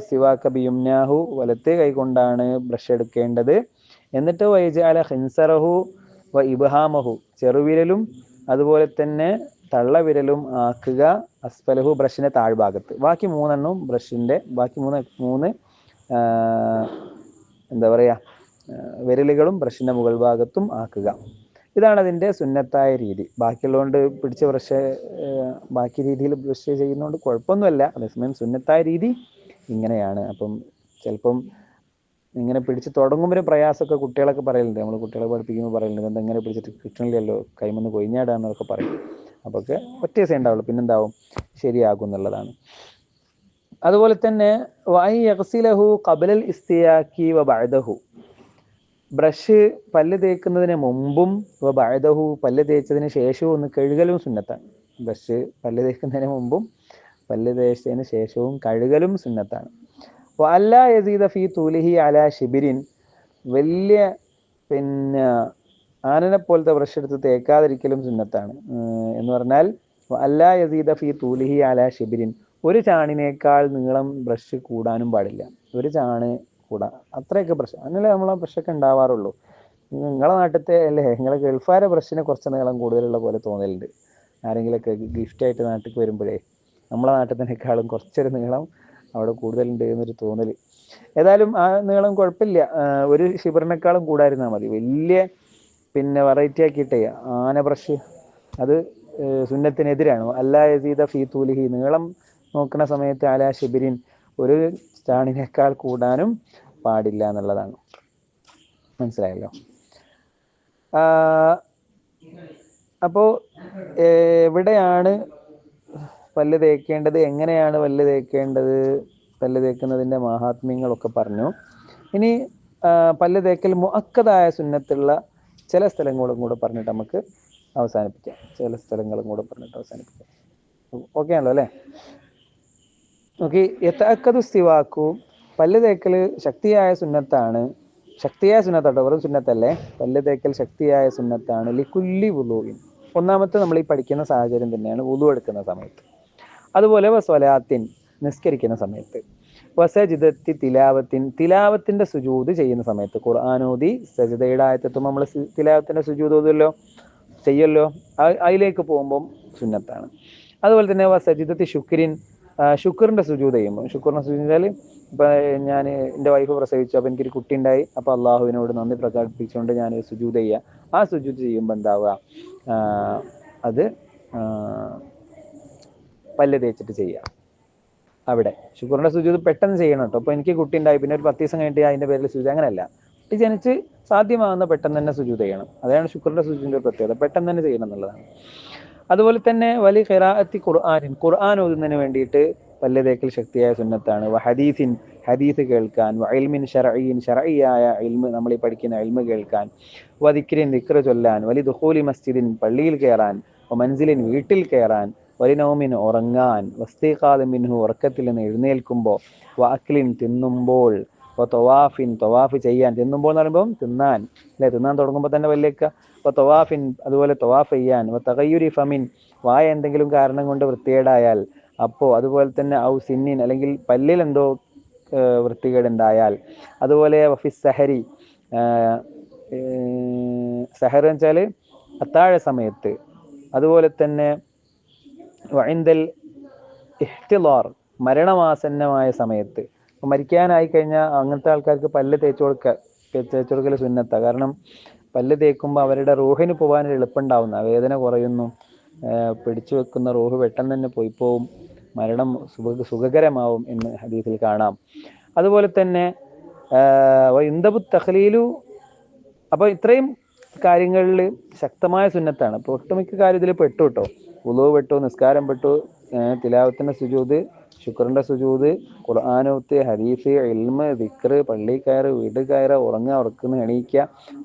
സിവാക്ക ബിയുംനാഹു, വലത്തെ കൈ കൊണ്ടാണ് ബ്രഷ് എടുക്കേണ്ടത്. എന്നിട്ട് വൈജാല ഹിൻസറഹു വ ഇബ്ഹാമഹു, ചെറുവിരലും അതുപോലെ തന്നെ തള്ളവിരലും ആക്കുക അസ്ഫലഹു, ബ്രഷിൻ്റെ താഴ്ഭാഗത്ത്. ബാക്കി മൂന്നെണ്ണം ബ്രഷിൻ്റെ ബാക്കി മൂന്ന് എന്താ പറയുക, വിരലുകളും ബ്രഷിൻ്റെ മുകൾ ഭാഗത്തും ആക്കുക. ഇതാണ് അതിൻ്റെ സുന്നത്തായ രീതി. ബാക്കിയുള്ളതുകൊണ്ട് പിടിച്ച ബ്രഷ് ബാക്കി രീതിയിൽ ബ്രഷ് ചെയ്യുന്നതുകൊണ്ട് കുഴപ്പമൊന്നുമല്ല. അതേസമയം സുന്നത്തായ രീതി ഇങ്ങനെയാണ്. അപ്പം ചിലപ്പം ഇങ്ങനെ പിടിച്ച് തുടങ്ങുമ്പോൾ ഒരു പ്രയാസമൊക്കെ കുട്ടികളൊക്കെ പറയലുണ്ട്. നമ്മൾ കുട്ടികളെ പഠിപ്പിക്കുമ്പോൾ പറയലുണ്ട്, എന്തെങ്ങനെ പിടിച്ചിട്ട് കിട്ടണില്ലല്ലോ, കൈമന്ന് കൊഴിഞ്ഞാടാന്നൊക്കെ പറയും. അപ്പൊക്കെ ഒറ്റ ദിവസം ഉണ്ടാവുള്ളൂ, പിന്നെന്താവും, ശരിയാകും എന്നുള്ളതാണ്. അതുപോലെ തന്നെ വൈ യഗ്സിലഹു ഖബലൽ ഇസ്തിയാക്കി വ ബഅദഹു, ബ്രഷ് പല്ല് തേക്കുന്നതിന് മുമ്പും വ ബഅദഹു, പല്ല് തേച്ചതിന് ശേഷവും ഒന്ന് കഴുകലും സുന്നത്താണ്. ബ്രഷ് പല്ല് തേക്കുന്നതിന് മുമ്പും പല്ല് തേച്ചതിന് ശേഷവും കഴുകലും സുന്നത്താണ്. വഅല്ല യസീദ ഫീ തൂലിഹി അലാ ഷിബിരിൻ, വലിയ പിന്നെ ആനനെ പോലത്തെ ബ്രഷ് എടുത്ത് തേക്കാതിരിക്കലും സുന്നത്താണ്. എന്ന് പറഞ്ഞാൽ അല്ല യസീദ ഫീ തൂലിഹി അലാ ഷിബിരിൻ, ഒരു ചാണിനേക്കാൾ നീളം ബ്രഷ് കൂടാനും പാടില്ല. ഒരു ചാണ് കൂടാ, അത്രയൊക്കെ ബ്രഷ്, അങ്ങനെയല്ലേ നമ്മളെ ബ്രഷൊക്കെ ഉണ്ടാവാറുള്ളൂ. നിങ്ങളെ നാട്ടിലത്തെ അല്ലേ, നിങ്ങളെ ഗൾഫാരെ ബ്രഷിന് കുറച്ച് നീളം കൂടുതലുള്ള പോലെ തോന്നലുണ്ട്. ആരെങ്കിലുമൊക്കെ ഗിഫ്റ്റായിട്ട് നാട്ടിൽ വരുമ്പോഴേ നമ്മളെ നാട്ടിലത്തേക്കാളും കുറച്ചൊരു നീളം അവിടെ കൂടുതലുണ്ട് എന്നൊരു തോന്നൽ. ഏതായാലും ആ നീളം കുഴപ്പമില്ല, ഒരു ഷിബറിനേക്കാളും കൂടായിരുന്നാൽ മതി. വലിയ പിന്നെ വെറൈറ്റി ആക്കിയിട്ടേ ആന ബ്രഷ്, അത് സുന്നത്തിനെതിരാണ്. അല്ലാ യസീദ ഫീ തൂലിഹി, നീളം നോക്കുന്ന സമയത്ത് അലാ ഷിബിരിൻ, ഒരു ചാണിനേക്കാൾ കൂടാനും പാടില്ല എന്നുള്ളതാണ്. മനസ്സിലായല്ലോ? അപ്പോൾ എവിടെയാണ് പല്ല് തേക്കേണ്ടത്, എങ്ങനെയാണ് പല്ല് തേക്കേണ്ടത്, പല്ല് തേക്കുന്നതിൻ്റെ മഹാത്മ്യങ്ങളൊക്കെ പറഞ്ഞു. ഇനി പല്ല് തേക്കൽ മുഅക്കദായ സുന്നത്തുള്ള ചില സ്ഥലങ്ങളും കൂടെ പറഞ്ഞിട്ട് നമുക്ക് അവസാനിപ്പിക്കാം. ചില സ്ഥലങ്ങളും കൂടെ പറഞ്ഞിട്ട് അവസാനിപ്പിക്കാം. ഓക്കെ ആണല്ലോ അല്ലേ? ഓക്കെ. യതഅക്കദു സിവാക്കു, പല്ല് തേക്കൽ ശക്തിയായ സുന്നത്താണ്. ശക്തിയായ സുന്നത്താട്ടോ, വെറും സുന്നത്തല്ലേ. പല്ല് തേക്കൽ ശക്തിയായ സുന്നത്താണ്. ലികുല്ലി വുളൂഇൻ, ഒന്നാമത്തെ നമ്മൾ ഈ പഠിക്കുന്ന സാഹചര്യം തന്നെയാണ് വുളു എടുക്കുന്ന സമയത്ത്. അതുപോലെ വസ്വലാത്തിൻ, നിസ്കരിക്കുന്ന സമയത്ത്. വസജിദത്തി തിലാവത്തിൻ, തിലാവത്തിന്റെ സുജൂദ് ചെയ്യുന്ന സമയത്ത്. ഖുർആനോദി സജിദയുടെ ആയത്തെത്തുമ്പോൾ നമ്മൾ തിലാവത്തിന്റെ സുജൂദ് ഓതുമല്ലോ, ചെയ്യല്ലോ, അതിലേക്ക് പോകുമ്പം സുന്നത്താണ്. അതുപോലെ തന്നെ വസജിദത്തി ശുക്രിൻ, ശുക്രിന്റെ സുജൂദ് ചെയ്യുമ്പോൾ. ശുക്രിന്റെ സുജൂദ് വെച്ചാൽ ഇപ്പം ഞാൻ എൻ്റെ വൈഫ് പ്രസവിച്ചു, അപ്പോൾ എനിക്കൊരു കുട്ടി ഉണ്ടായി, അപ്പോൾ അള്ളാഹുവിനോട് നന്ദി പ്രകടിപ്പിച്ചുകൊണ്ട് ഞാൻ സുജൂദ് ചെയ്യുക. ആ സുജൂദ് ചെയ്യുമ്പോൾ എന്താവുക, അത് പല്ല് തേച്ചിട്ട് ചെയ്യുക. അവിടെ ശുക്രിന്റെ സുജൂദ് പെട്ടെന്ന് ചെയ്യണം കേട്ടോ. അപ്പോൾ എനിക്ക് കുട്ടി ഉണ്ടായി, പിന്നെ ഒരു 10 ദിവസം കഴിഞ്ഞിട്ട് അതിൻ്റെ പേരിൽ സുജൂദ്, അങ്ങനെയല്ല. കുട്ടി ജനിച്ച് സാധ്യമാകുന്ന പെട്ടെന്ന് തന്നെ സുജൂദ് ചെയ്യണം. അതാണ് ശുക്രിന്റെ സുജൂദിന്റെ പ്രത്യേകത, പെട്ടെന്ന് തന്നെ ചെയ്യണം എന്നുള്ളതാണ്. അതുപോലെ തന്നെ വലി ഖിറാഅത്തി ഖുർആനിൻ, ഖുർആൻ ഓതുന്നതിന് വേണ്ടിയിട്ട് പല്ല് തേക്കൽ ശക്തിയായ സുന്നത്താണ്. ഹദീസിൻ, ഹദീസ് കേൾക്കാൻ. ഇൽമിൻ ശർഈൻ, ശർഈയായ ഇൽമ്, നമ്മൾ ഈ പഠിക്കുന്ന ഇൽമ് കേൾക്കാൻ. ദിക്രിൻ, ദിക്ർ ചൊല്ലാൻ. വലി ദുഖൂലി മസ്ജിദിൻ, പള്ളിയിൽ കയറാൻ. മൻസിലിൻ, വീട്ടിൽ കയറാൻ. വലി നൗമിൻ, ഉറങ്ങാൻ. വസ്തീഖാദ് മിൻഹു, ഉറക്കത്തിൽ നിന്ന് എഴുന്നേൽക്കുമ്പോൾ. അക്ലിൻ, തിന്നുമ്പോൾ. തൊവാഫിൻ, തൊവാഫ് ചെയ്യാൻ. തിന്നുമ്പോൾ എന്ന് പറയുമ്പോൾ തിന്നാൻ അല്ലെ, തിന്നാൻ തുടങ്ങുമ്പോൾ തന്നെ പല്ലേക്കുക. തൊവാഫിൻ, അതുപോലെ തൊവാഫ് ചെയ്യാൻ. തഗയ്യുരി ഫമിൻ, വായ എന്തെങ്കിലും കാരണം കൊണ്ട് വൃത്തികേടായാൽ അപ്പോൾ. അതുപോലെ തന്നെ ഔ സിന്നിൻ, അല്ലെങ്കിൽ പല്ലിൽ എന്തോ വൃത്തികേടുണ്ടായാൽ. അതുപോലെ വഫിസ് സഹരി, സഹർ എന്ന് വെച്ചാൽ അത്താഴ സമയത്ത്. അതുപോലെ തന്നെ വഇൻദൽ ഇഹ്തിളാർ, മരണമാസന്നമായ സമയത്ത്. മരിക്കാനായി കഴിഞ്ഞാൽ അങ്ങനത്തെ ആൾക്കാർക്ക് പല്ല് തേച്ച് കൊടുക്കൽ സുന്നത്താണ്. കാരണം പല്ല് തേക്കുമ്പോൾ അവരുടെ റൂഹിന് പോകാനൊരു എളുപ്പമുണ്ടാവുന്ന, വേദന കുറയുന്നു, പിടിച്ചു വെക്കുന്ന റൂഹ് പെട്ടെന്ന് തന്നെ പോവും, മരണം സുഖകരമാവും എന്ന് ഹദീസിൽ കാണാം. അതുപോലെ തന്നെ ഇന്ദബു തഖ്ലീലു, അപ്പോൾ ഇത്രയും കാര്യങ്ങളിൽ ശക്തമായ സുന്നത്താണ്. അപ്പോൾ ഒട്ടുമിക്ക കാര്യത്തിൽ പെട്ടു കേട്ടോ. വുളു പെട്ടു, നിസ്കാരം പെട്ടു, തിലാവത്തിന്റെ സുജൂദ്, ശുക്രിന്റെ സുജൂദ്, ഖുർആനോത്ത്, ഹദീസ്, ഇൽമ്, ദിക്ർ, പള്ളി കയറ്, വീട് കയറുക, ഉറങ്ങുക, ഉറക്കുന്ന എണീക്കുക,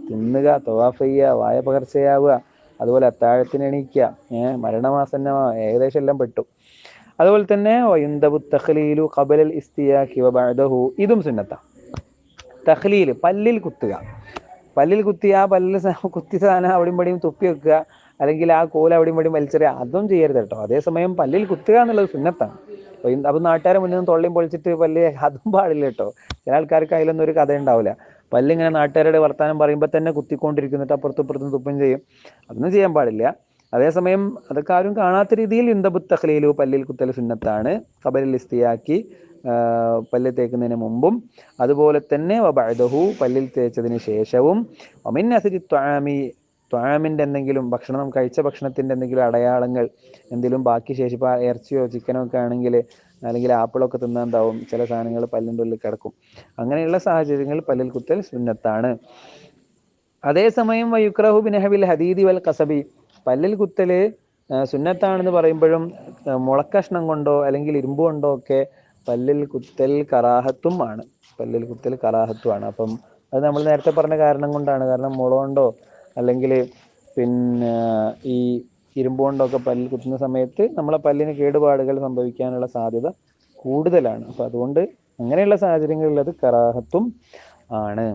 തിന്നുക, തവാഫ് ചെയ്യുക, വായ പകർച്ചയാവുക, അതുപോലെ അത്താഴത്തിന് എണീക്കുക, മരണമാസന്നമാവുക, ഏകദേശം എല്ലാം പെട്ടു. അതുപോലെ തന്നെ വയുന്തബു തഖ്ലീലു ഖബലൽ ഇസ്തിയാഖി വബഅദഹു, ഇതും സുന്നത്താണ്. തഖ്ലീൽ, പല്ലിൽ കുത്തുക. പല്ലിൽ കുത്തി ആ പല്ലിൽ കുത്തി സാധനം അവിടെയും പടിയും തുപ്പി വെക്കുക, അല്ലെങ്കിൽ ആ കോല അവിടെയും പടിയും വലിച്ചെറിയുക, അതും ചെയ്യരുത് കേട്ടോ. അതേസമയം പല്ലിൽ കുത്തുക എന്നുള്ളത് സുന്നത്താണ്. അപ്പം നാട്ടുകാരെ മുന്നിൽ നിന്ന് തൊള്ളിയും പൊളിച്ചിട്ട് പല്ല്, അതും പാടില്ല കേട്ടോ. ചില ആൾക്കാർക്ക് അതിലൊന്നും ഒരു കഥ ഉണ്ടാവില്ല. പല്ലിങ്ങനെ നാട്ടുകാരുടെ വർത്താനം പറയുമ്പോൾ തന്നെ കുത്തിക്കൊണ്ടിരിക്കുന്നിട്ട് അപ്പുറത്തും ഇപ്പുറത്തും തുപ്പും ചെയ്യും. അതൊന്നും ചെയ്യാൻ പാടില്ല. അതേസമയം അതൊക്കെ ആരും കാണാത്ത രീതിയിൽ ഇന്ദബു തഖ്ലീലു, പല്ലിൽ കുത്തൽ സുന്നത്താണ്. ഖബലിൽ ഇസ്തിയാക്കി, പല്ല് തേക്കുന്നതിന് മുമ്പും. അതുപോലെ തന്നെ വബഅദഹു, പല്ലിൽ തേച്ചതിന് ശേഷവും. വമിൻ അസ്രി ത്വആമി, ത്വആമിൻ്റെ എന്തെങ്കിലും ഭക്ഷണം, കഴിച്ച ഭക്ഷണത്തിൻ്റെ എന്തെങ്കിലും അടയാളങ്ങൾ, എന്തെങ്കിലും ബാക്കി ശേഷി, ഇപ്പോൾ ഇറച്ചിയോ ചിക്കനോ ഒക്കെ ആണെങ്കിൽ, അല്ലെങ്കിൽ ആപ്പിളൊക്കെ തിന്നാണ്ടാവും, ചില സാധനങ്ങൾ പല്ലിൻ്റെ ഉള്ളിൽ കിടക്കും. അങ്ങനെയുള്ള സാഹചര്യങ്ങളിൽ പല്ലിൽ കുത്തൽ സുന്നത്താണ്. അതേസമയം വയുക്റഹു ബിനഹവിൽ ഹദീദി വൽ ഖസബി, പല്ലിൽ കുത്തൽ സുന്നത്താണെന്ന് പറയുമ്പോഴും മുളക്കഷ്ണം കൊണ്ടോ അല്ലെങ്കിൽ ഇരുമ്പ് കൊണ്ടോ ഒക്കെ പല്ലിൽ കുത്തൽ കറാഹത്തും ആണ്. പല്ലിൽ കുത്തൽ കറാഹത്തുമാണ്. അപ്പം അത് നമ്മൾ നേരത്തെ പറഞ്ഞ കാരണം കൊണ്ടാണ്. കാരണം മുള കൊണ്ടോ അല്ലെങ്കിൽ പിന്നെ ഈ ഇരുമ്പ് കൊണ്ടൊക്കെ പല്ലിൽ കുത്തുന്ന സമയത്ത് നമ്മളെ പല്ലിന് കേടുപാടുകൾ സംഭവിക്കാനുള്ള സാധ്യത കൂടുതലാണ്. അപ്പം അതുകൊണ്ട് അങ്ങനെയുള്ള സാഹചര്യങ്ങളിൽ അത് കറാഹത്തും ആണ്.